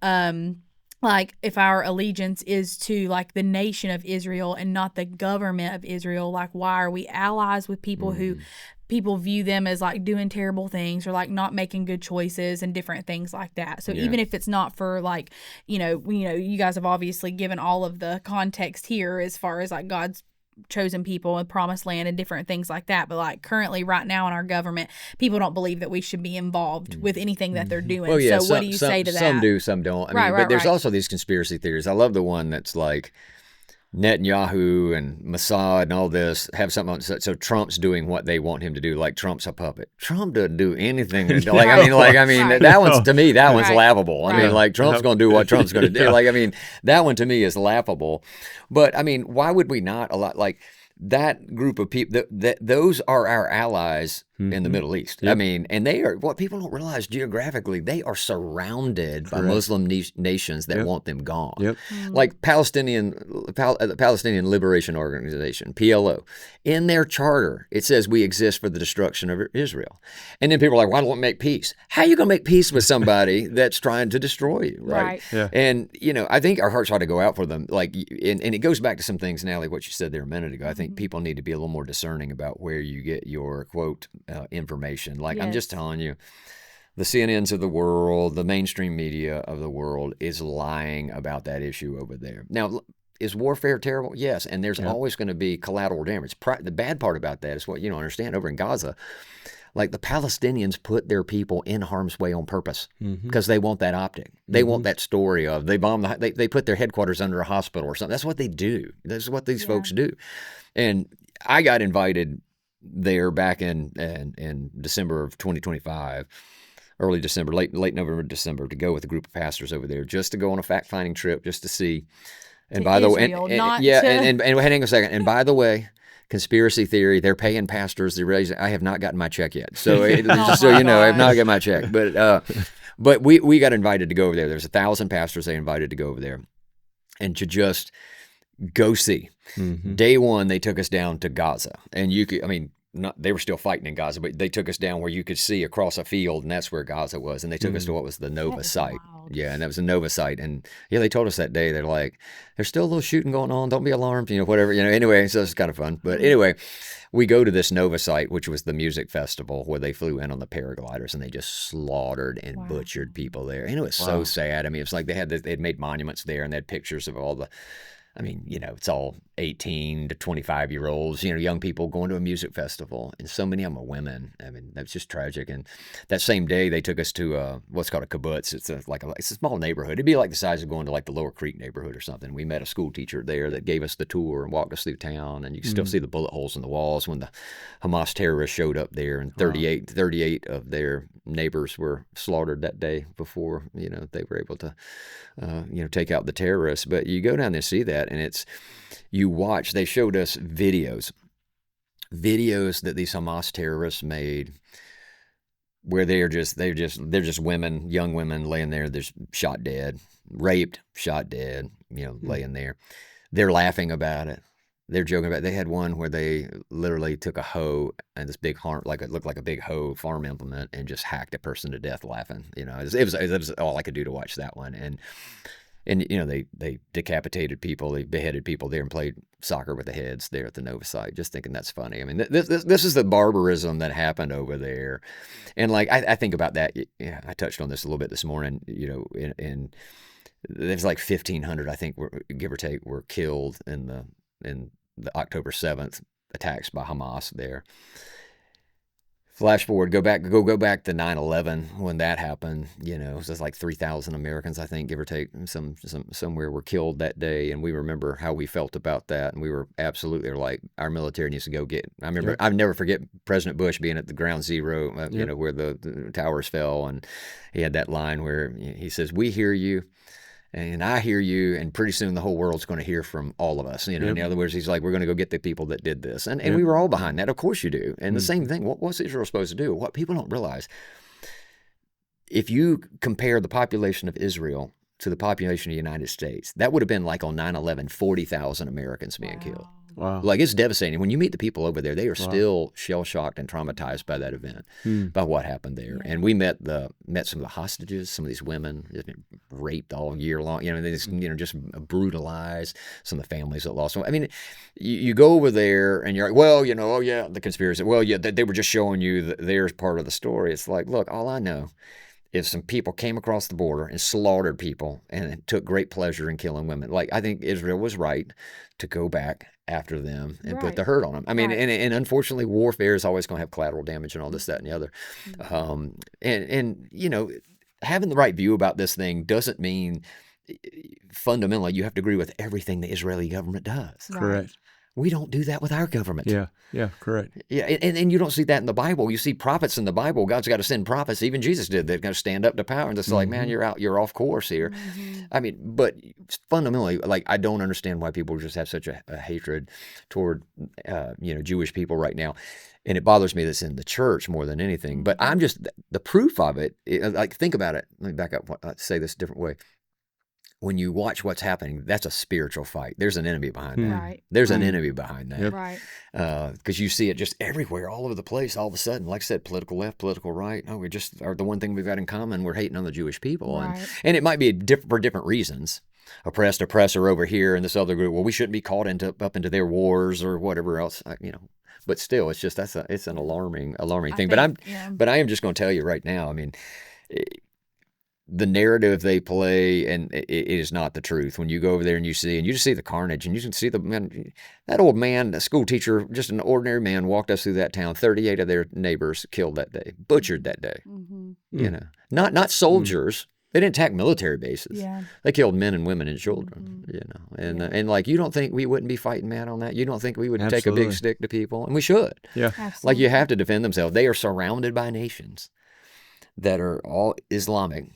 like, if our allegiance is to, like, the nation of Israel and not the government of Israel, like, why are we allies with people who people view them as, like, doing terrible things or, like, not making good choices and different things like that? So even if it's not for, like, you guys have obviously given all of the context here as far as, like, God's chosen people and promised land and different things like that, but like currently right now in our government, people don't believe that we should be involved with anything that they're doing. Well, yeah, so what do you say to that? Some do, some don't. I mean, but there's also these conspiracy theories. I love the one that's like Netanyahu and Mossad and all this have something on, so Trump's doing what they want him to do, like Trump's a puppet. Trump doesn't do anything. That one's, to me, that one's laughable. I mean, like, Trump's going to do what Trump's going to do. Like, I mean, that one to me is laughable. But I mean, why would we not that group of people, those are our allies in the Middle East. I mean, and they are, what people don't realize geographically, they are surrounded by Muslim nations that want them gone. Like the Palestinian Liberation Organization, PLO, in their charter, it says we exist for the destruction of Israel. And then people are like, why don't we make peace? How are you going to make peace with somebody that's trying to destroy you, right? Yeah. And, I think our hearts ought to go out for them. Like, and it goes back to some things, Natalie, what you said there a minute ago. I think people need to be a little more discerning about where you get your, quote, information. Like, I'm just telling you, the CNNs of the world, the mainstream media of the world is lying about that issue over there. Now, is warfare terrible? Yes, and there's always going to be collateral damage. The bad part about that is what you don't understand. Over in Gaza, like, the Palestinians put their people in harm's way on purpose because they want that optic. They want that story of they bomb they put their headquarters under a hospital or something. That's what they do. That's what these folks do. And I got invited there back in December of 2025, early December, late November, December, to go with a group of pastors over there, just to go on a fact-finding trip, just to see. And by the way, and hang on a second. And by the way, conspiracy theory, they're paying pastors. I have not gotten my check yet. So just so you know, I have not got my check. But we got invited to go over there. There's 1,000 pastors they invited to go over there, and to just go see. Day one, they took us down to Gaza, and they were still fighting in Gaza, but they took us down where you could see across a field, and that's where Gaza was. And they took us to what was the Nova site. Wild. Yeah, and that was a Nova site. And they told us that day, they're like, there's still a little shooting going on. Don't be alarmed, whatever. Anyway, so it's kind of fun. But anyway, we go to this Nova site, which was the music festival where they flew in on the paragliders, and they just slaughtered and butchered people there. And it was so sad. I mean, it's like they had made monuments there, and they had pictures of all the, it's all 18 to 25-year-olds, young people going to a music festival, and so many of them are women. I mean, that's just tragic. And that same day, they took us to what's called a kibbutz. It's a small neighborhood. It'd be like the size of going to like the Lower Creek neighborhood or something. We met a school teacher there that gave us the tour and walked us through town, and you can still see the bullet holes in the walls when the Hamas terrorists showed up there, and 38 of their neighbors were slaughtered that day before they were able to take out the terrorists. But you go down there and see that, and you watch. They showed us videos that these Hamas terrorists made, where they're just women, young women laying there, they're shot dead, raped, shot dead, laying there. They're laughing about it. They're joking about it. They had one where they literally took a hoe and this big it looked like a big hoe farm implement, and just hacked a person to death laughing. It was all I could do to watch that one. And they decapitated people, they beheaded people there, and played soccer with the heads there at the Nova site, just thinking that's funny. I mean, this is the barbarism that happened over there. And like, I think about that. Yeah, I touched on this a little bit this morning, and there's like 1,500, I think, give or take, were killed in the October 7th attacks by Hamas there. Flash forward, go back to 9/11 when that happened. It was just like 3,000 Americans, I think, give or take, somewhere were killed that day, and we remember how we felt about that, and we were absolutely like, our military needs to go get. I remember, I'll never forget President Bush being at the ground zero, where the towers fell, and he had that line where he says, "We hear you, and I hear you, and pretty soon the whole world's going to hear from all of us." In other words, he's like, we're going to go get the people that did this. And we were all behind that. Of course you do. And the same thing, what's Israel supposed to do? What people don't realize, if you compare the population of Israel to the population of the United States, that would have been like on 9/11, 40,000 Americans being killed. Wow. Like, it's devastating. When you meet the people over there, they are still shell-shocked and traumatized by that event, by what happened there. Yeah. And we met some of the hostages, some of these women raped all year long, they just brutalized, some of the families that lost. I mean, you go over there and you're like, well, oh yeah, the conspiracy. Well, yeah, they were just showing you that there's part of the story. It's like, look, all I know is some people came across the border and slaughtered people and took great pleasure in killing women. Like, I think Israel was right to go back after them and put the hurt on them. I mean, and unfortunately, warfare is always going to have collateral damage and all this, that, and the other. And having the right view about this thing doesn't mean fundamentally you have to agree with everything the Israeli government does. Correct. We don't do that with our government. Yeah, correct. Yeah, and you don't see that in the Bible. You see prophets in the Bible. God's got to send prophets. Even Jesus did. They're going to stand up to power and just like, man, you're off course here. I mean, but fundamentally, like, I don't understand why people just have such a hatred toward, Jewish people right now. And it bothers me that's in the church more than anything. But I'm just, the proof of it, like, think about it. Let me back up, say this a different way. When you watch what's happening, that's a spiritual fight. There's an enemy behind that. Right. There's an enemy behind that. Yep. Right. Because you see it just everywhere, all over the place. All of a sudden, like I said, political left, political right. Oh, we just are the one thing we've got in common. We're hating on the Jewish people, and it might be for different reasons. Oppressed, oppressor over here, and this other group. Well, we shouldn't be caught up into their wars or whatever else. But still, it's just it's an alarming thing. But I am just going to tell you right now. I mean, the narrative they play, and it is not the truth. When you go over there and you just see the carnage, and you can see that old man, a school teacher, just an ordinary man, walked us through that town. 38 of their neighbors killed that day, butchered that day. Not soldiers. They didn't attack military bases. Yeah. They killed men and women and children. And like, you don't think we wouldn't be fighting mad on that? You don't think we would take a big stick to people? And we should. Yeah. Absolutely. Like, you have to defend themselves. They are surrounded by nations that are all Islamic.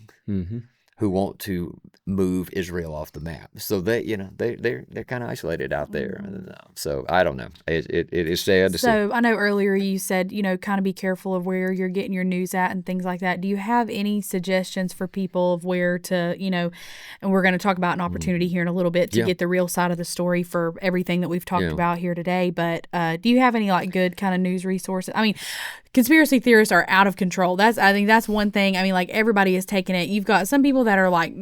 Who want to move Israel off the map. So they're kind of isolated out there. So I don't know. It is sad to see. So I know earlier you said, kind of be careful of where you're getting your news at and things like that. Do you have any suggestions for people of where to, and we're going to talk about an opportunity here in a little bit to get the real side of the story for everything that we've talked about here today. But do you have any like good kind of news resources? I mean, conspiracy theorists are out of control. I think that's one thing. I mean, like, everybody is taking it. You've got some people that are like,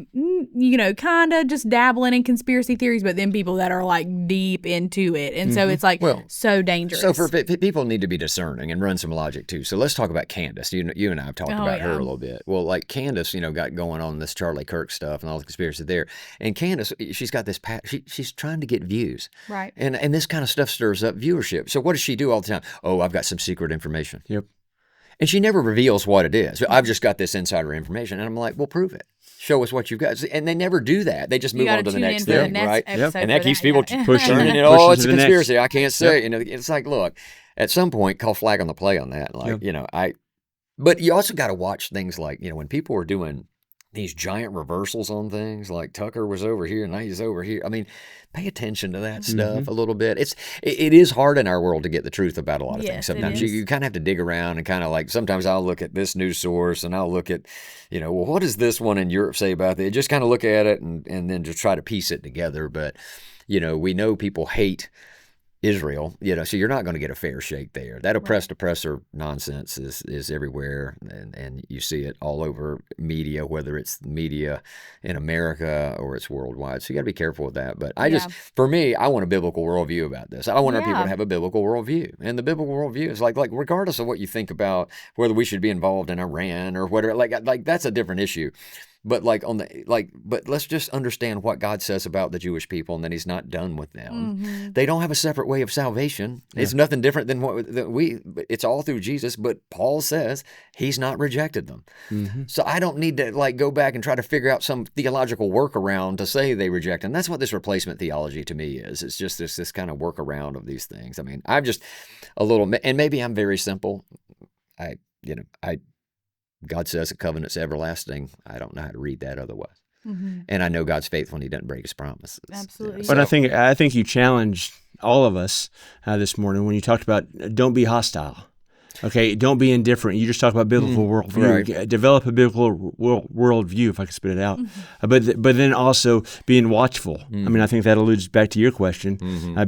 kind of just dabbling in conspiracy theories, but then people that are like deep into it. And so it's like so dangerous. So for people need to be discerning and run some logic too. So let's talk about Candace. You and I have talked about her a little bit. Well, like Candace, got going on this Charlie Kirk stuff and all the conspiracy there. And Candace, she's got this, she's trying to get views. Right. And this kind of stuff stirs up viewership. So what does she do all the time? Oh, I've got some secret information. Yep. And she never reveals what it is. I've just got this insider information. And I'm like, well, prove it. Show us what you've got. And they never do that. They just move on to the next thing, right? And that keeps people pushing it. Oh, it's a conspiracy. I can't say. It's like, look, at some point, call flag on the play on that. Like, but you also got to watch things like, when people are doing these giant reversals on things, like Tucker was over here and now he's over here. I mean, pay attention to that stuff a little bit. It is hard in our world to get the truth about a lot of things. Sometimes you kind of have to dig around and kind of like, sometimes I'll look at this news source and I'll look at, well, what does this one in Europe say about it? Just kind of look at it and then just try to piece it together. But, we know people hate Israel, so you're not going to get a fair shake there. That oppressor nonsense is everywhere, and you see it all over media, whether it's media in America or it's worldwide. So you got to be careful with that. But for me, I want a biblical worldview about this. I want our people to have a biblical worldview, and the biblical worldview is like regardless of what you think about whether we should be involved in Iran or whatever, like that's a different issue. But but let's just understand what God says about the Jewish people, and that He's not done with them. They don't have a separate way of salvation. It's nothing different than it's all through Jesus. But Paul says He's not rejected them. So I don't need to go back and try to figure out some theological workaround to say they reject them. That's what this replacement theology to me is. It's just this kind of workaround of these things. I mean, I'm just a little, and maybe I'm very simple. God says a covenant's everlasting. I don't know how to read that otherwise. And I know God's faithful and He doesn't break His promises. Absolutely. But I think you challenged all of us this morning when you talked about don't be hostile. Okay, don't be indifferent. You just talk about biblical worldview. Right. Develop a biblical worldview, if I could spit it out. But then also being watchful. I mean, I think that alludes back to your question.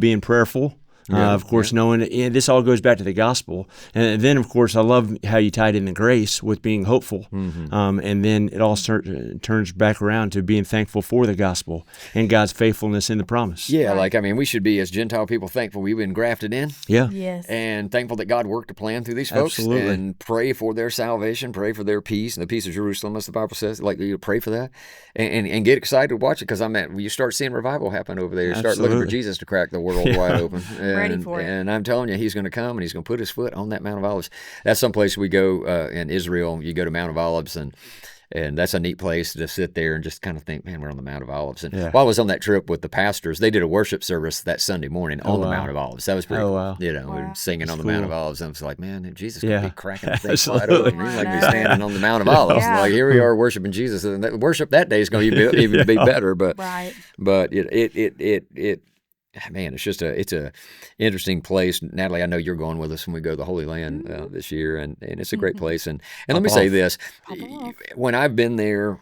Being prayerful. Of course, knowing this all goes back to the gospel. And then, of course, I love how you tied in the grace with being hopeful. And then it all turns back around to being thankful for the gospel and God's faithfulness in the promise. Yeah, we should be, as Gentile people, thankful we've been grafted in. Yeah. Yes. And thankful that God worked a plan through these folks. Absolutely. And pray for their salvation, pray for their peace, and the peace of Jerusalem, as the Bible says. You pray for that. And get excited to watch it, because you start seeing revival happen over there. You start looking for Jesus to crack the world wide open. Ready for it. And I'm telling you, He's going to come and He's going to put His foot on that Mount of Olives. That's someplace we go in Israel. You go to Mount of Olives, and that's a neat place to sit there and just kind of think, man, we're on the Mount of Olives. And while I was on that trip with the pastors, they did a worship service that Sunday morning on the Mount of Olives. That was pretty cool. Wow. We were singing on the Mount of Olives, and I was like, man, Jesus could be cracking the thing wide open. He's like standing on the Mount of Olives. Like, here we are worshiping Jesus. And that worship that day is going to even be better. But it man, it's a interesting place. Natalie, I know you're going with us when we go to the Holy Land this year, and it's a great place. And let me say this: when I've been there,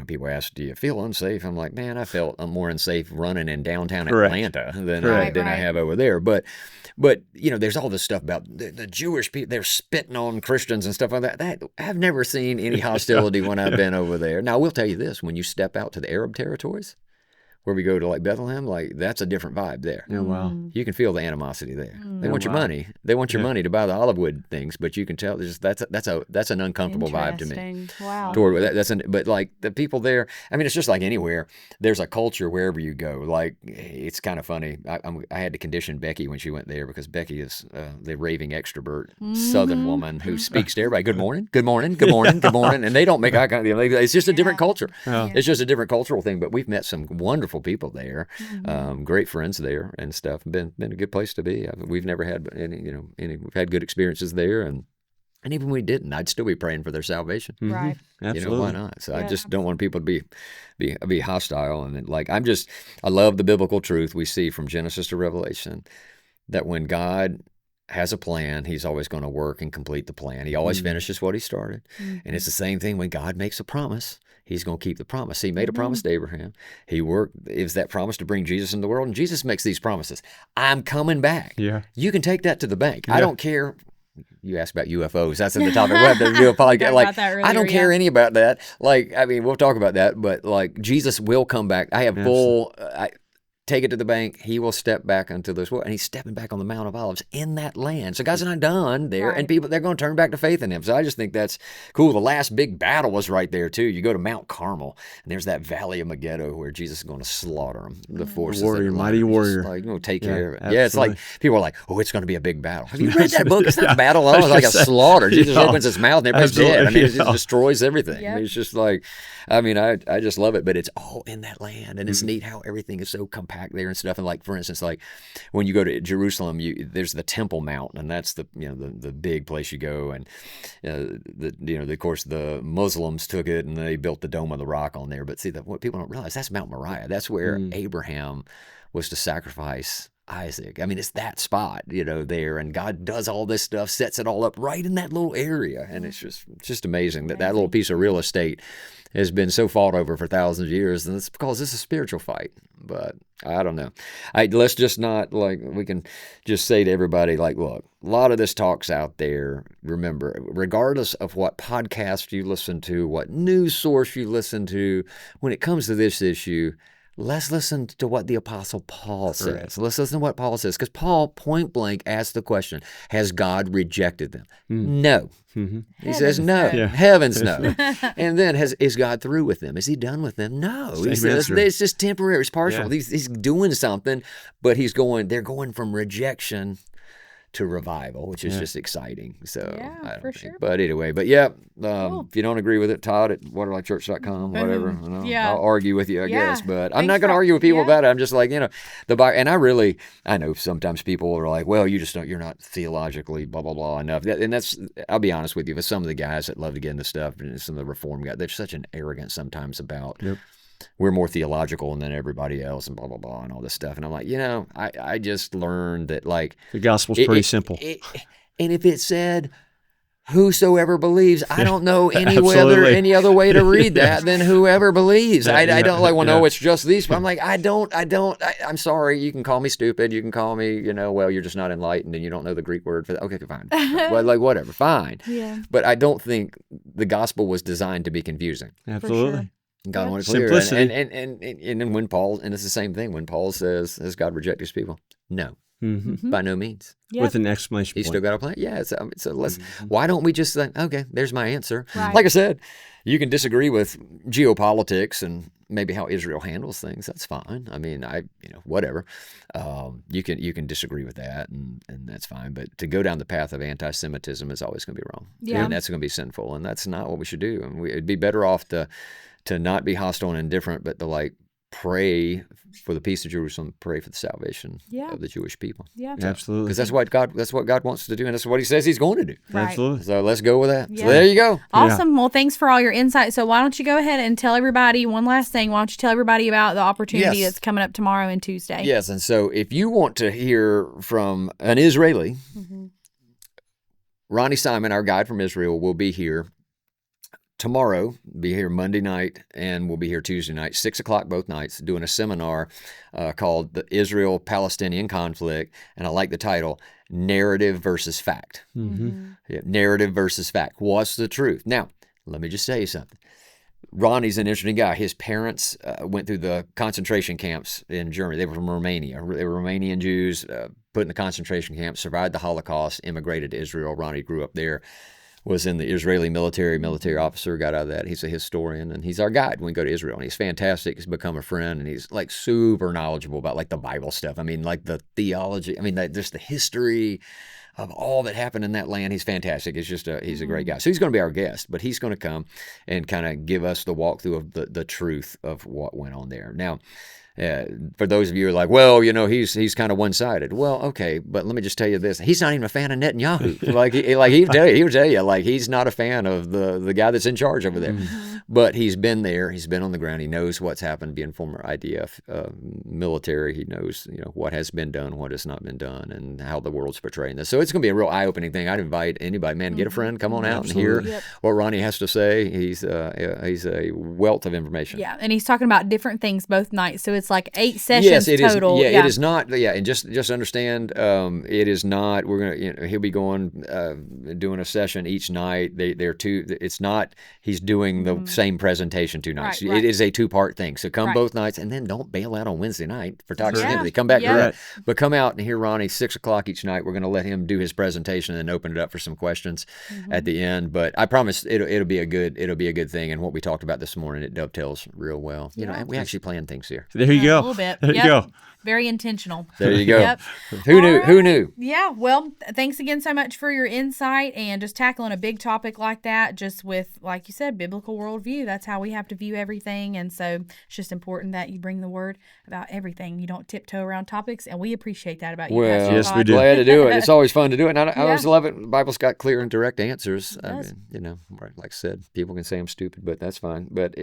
people ask, "Do you feel unsafe?" I'm like, man, I felt more unsafe running in downtown Atlanta than I have over there. But there's all this stuff about the Jewish people. They're spitting on Christians and stuff like that. I've never seen any hostility when I've been over there. Now, I will tell you this: when you step out to the Arab territories, where we go to Bethlehem, that's a different vibe there. Oh, wow. You can feel the animosity there. They want your money. They want your money to buy the olive wood things, but you can tell that's an uncomfortable vibe to me. Wow. But the people there, I mean, it's just like anywhere. There's a culture wherever you go. It's kind of funny. I had to condition Becky when she went there, because Becky is the raving extrovert Southern woman who speaks to everybody. Good morning, good morning, good morning, good morning, and they don't make eye contact. It's just a different culture. Yeah. It's just a different cultural thing. But we've met some wonderful people there, great friends there and stuff. Been a good place to be. We've never had we've had good experiences there, and even when we didn't, I'd still be praying for their salvation. Right. Absolutely. Why not? So I just don't want people to be hostile. And I love the biblical truth we see from Genesis to Revelation, that when God has a plan, He's always going to work and complete the plan. He always finishes what He started. And it's the same thing when God makes a promise. He's going to keep the promise. He made a promise to Abraham. It was that promise to bring Jesus into the world, and Jesus makes these promises. I'm coming back. Yeah. You can take that to the bank. I don't care you asked about UFOs. That's in the topic. We'll have to do a podcast. Like, I don't care any about that. Like, I mean, we'll talk about that, but like, Jesus will come back. I have full, take it to the bank. He will step back unto this world, and he's stepping back on the Mount of Olives in that land. So God's not done there, and people, they're going to turn back to faith in him. So I just think that's cool. The last big battle was right there too. You go to Mount Carmel, and there's that Valley of Megiddo where Jesus is going to slaughter them. The forces, mighty warrior, like, take care of it. Absolutely. Yeah, it's like people are like, oh, it's going to be a big battle. Have you read that book? It's not a battle. It's like a slaughter. Jesus opens his mouth and everybody's dead. I mean, it just destroys everything. I mean, it's just like, I mean, I just love it, but it's all in that land, and it's neat how everything is so compact there and stuff. And like, for instance, like when you go to Jerusalem, there's the Temple Mount, and that's the the big place you go. And of course, the Muslims took it and they built the Dome of the Rock on there. But see, what people don't realize, that's Mount Moriah. That's where Abraham was to sacrifice Isaac. I mean, it's that spot, there, and God does all this stuff, sets it all up right in that little area, and it's just amazing that little piece of real estate has been so fought over for thousands of years, and it's because it's a spiritual fight. But I don't know. Let's just not, like, we can just say to everybody, like, look, a lot of this talk's out there. Remember, regardless of what podcast you listen to, what news source you listen to, when it comes to this issue, let's listen to what the Apostle Paul says. Correct. Let's listen to what Paul says. Because Paul point blank asked the question, has God rejected them? No. Mm-hmm. He says no. Yeah. Heavens no. And then is God through with them? Is he done with them? No. He says it's just temporary. It's partial. Yeah. He's doing something, but they're going from rejection to revival, which is just exciting. So I don't think. Sure. But anyway, cool. If you don't agree with it, Todd at waterlifechurch.com, whatever. I'll argue with you, I guess. But I'm not going to argue with people about it. I'm just like, the Bible. And I know sometimes people are like, well, you're not theologically blah, blah, blah enough. And that's, I'll be honest with you, with some of the guys that love to get into stuff, and some of the reform guys, they're such an arrogance sometimes about we're more theological than everybody else and blah, blah, blah, and all this stuff. And I'm like, I just learned that, like, the gospel's pretty simple. And if it said, whosoever believes, I don't know any other way to read that than whoever believes. I don't like, no, it's just these. I'm like, I'm sorry. You can call me stupid. You can call me, well, you're just not enlightened and you don't know the Greek word for that. Okay, fine. Well, like, whatever, fine. Yeah. But I don't think the gospel was designed to be confusing. Absolutely. God wanted clear. Simplicity. And then when Paul, and it's the same thing, when Paul says, has God rejected his people? No. Mm-hmm. By no means. Yep. With an exclamation point. He's still got a plan. Yeah. So let's. Why don't we just think, okay, there's my answer. Right. Like I said, you can disagree with geopolitics and maybe how Israel handles things. That's fine. I mean, whatever. You can disagree with that, and that's fine. But to go down the path of anti-Semitism is always going to be wrong. Yeah. And that's going to be sinful, and that's not what we should do. And it'd be better off to not be hostile and indifferent, but to pray for the peace of Jerusalem, pray for the salvation of the Jewish people. Yeah, absolutely. Because that's what God wants to do, and that's what he says he's going to do. Right. Absolutely. So let's go with that. Yeah. So there you go. Awesome. Yeah. Well, thanks for all your insight. So why don't you go ahead and tell everybody one last thing. Why don't you tell everybody about the opportunity that's coming up tomorrow and Tuesday? Yes, and so if you want to hear from an Israeli, Ronnie Simon, our guide from Israel, will be here tomorrow, be here Monday night, and we'll be here Tuesday night, 6 o'clock both nights, doing a seminar called The Israel-Palestinian Conflict, and I like the title, Narrative versus Fact. Mm-hmm. Yeah, narrative versus fact. What's the truth? Now, let me just say something. Ronnie's an interesting guy. His parents went through the concentration camps in Germany. They were from Romania. They were Romanian Jews, put in the concentration camps, survived the Holocaust, immigrated to Israel. Ronnie grew up there. Was in the Israeli military officer, got out of that. He's a historian, and he's our guide when we go to Israel. And he's fantastic. He's become a friend, and he's super knowledgeable about the Bible stuff. I mean, the theology. I mean, just the history of all that happened in that land. He's fantastic. It's just he's a great guy. So he's going to be our guest, but he's going to come and kind of give us the walkthrough of the truth of what went on there. Now, for those of you who are like, well, he's kind of one-sided. Well, okay, but let me just tell you this: he's not even a fan of Netanyahu. He'll tell you, he's not a fan of the guy that's in charge over there. Mm-hmm. But he's been there. He's been on the ground. He knows what's happened. Being former IDF military, he knows what has been done, what has not been done, and how the world's portraying this. So it's going to be a real eye-opening thing. I'd invite anybody, man, get a friend, come on out and hear what Ronnie has to say. He's a wealth of information. Yeah, and he's talking about different things both nights. So it's like 8 sessions total. It is not. Yeah, and just understand, it is not. We're gonna. He'll be going doing a session each night. They're two. It's not. He's doing the same presentation 2 nights. Right. It is a 2-part thing. So come both nights, and then don't bail out on Wednesday night for Toxic Identity. Come back to that, but come out and hear Ronnie 6 o'clock each night. We're going to let him do his presentation and then open it up for some questions at the end. But I promise it'll be a good thing. And what we talked about this morning, it dovetails real well. And we actually plan things here. There you go. A little bit. There you go. Very intentional. There you go. Yep. Who knew? Who knew? Yeah. Well, thanks again so much for your insight and just tackling a big topic like that, just with, like you said, biblical worldview. That's how we have to view everything. And so it's just important that you bring the word about everything. You don't tiptoe around topics, and we appreciate that about you. Well, yes, we do. Glad to do it. It's always fun to do it. And I always love it. The Bible's got clear and direct answers. I mean, like I said, people can say I'm stupid, but that's fine. But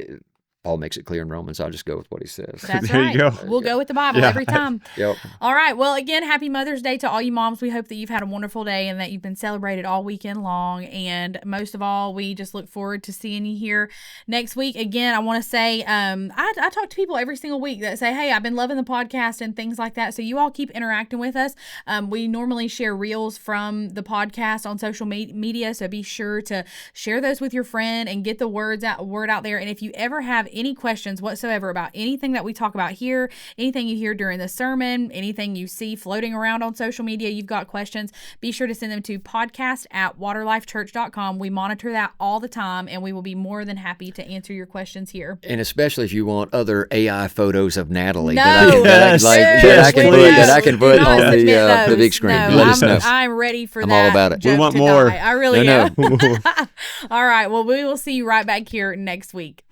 Paul makes it clear in Romans. I'll just go with what he says. That's There right. you go. We'll go with the Bible every time. Yep. All right. Well, again, happy Mother's Day to all you moms. We hope that you've had a wonderful day and that you've been celebrated all weekend long. And most of all, we just look forward to seeing you here next week. Again, I want to say, I talk to people every single week that say, hey, I've been loving the podcast and things like that. So you all keep interacting with us. We normally share reels from the podcast on social media. So be sure to share those with your friend and get the word out there. And if you ever have any questions whatsoever about anything that we talk about here, anything you hear during the sermon, anything you see floating around on social media, you've got questions, be sure to send them to podcast@waterlifechurch.com. We monitor that all the time, and we will be more than happy to answer your questions here. And especially if you want other AI photos of Natalie that I can put on the big screen. No, Let us know. I'm ready for I'm that. all about it. joke We want to more. die. I really No. am. All right. Well, we will see you right back here next week.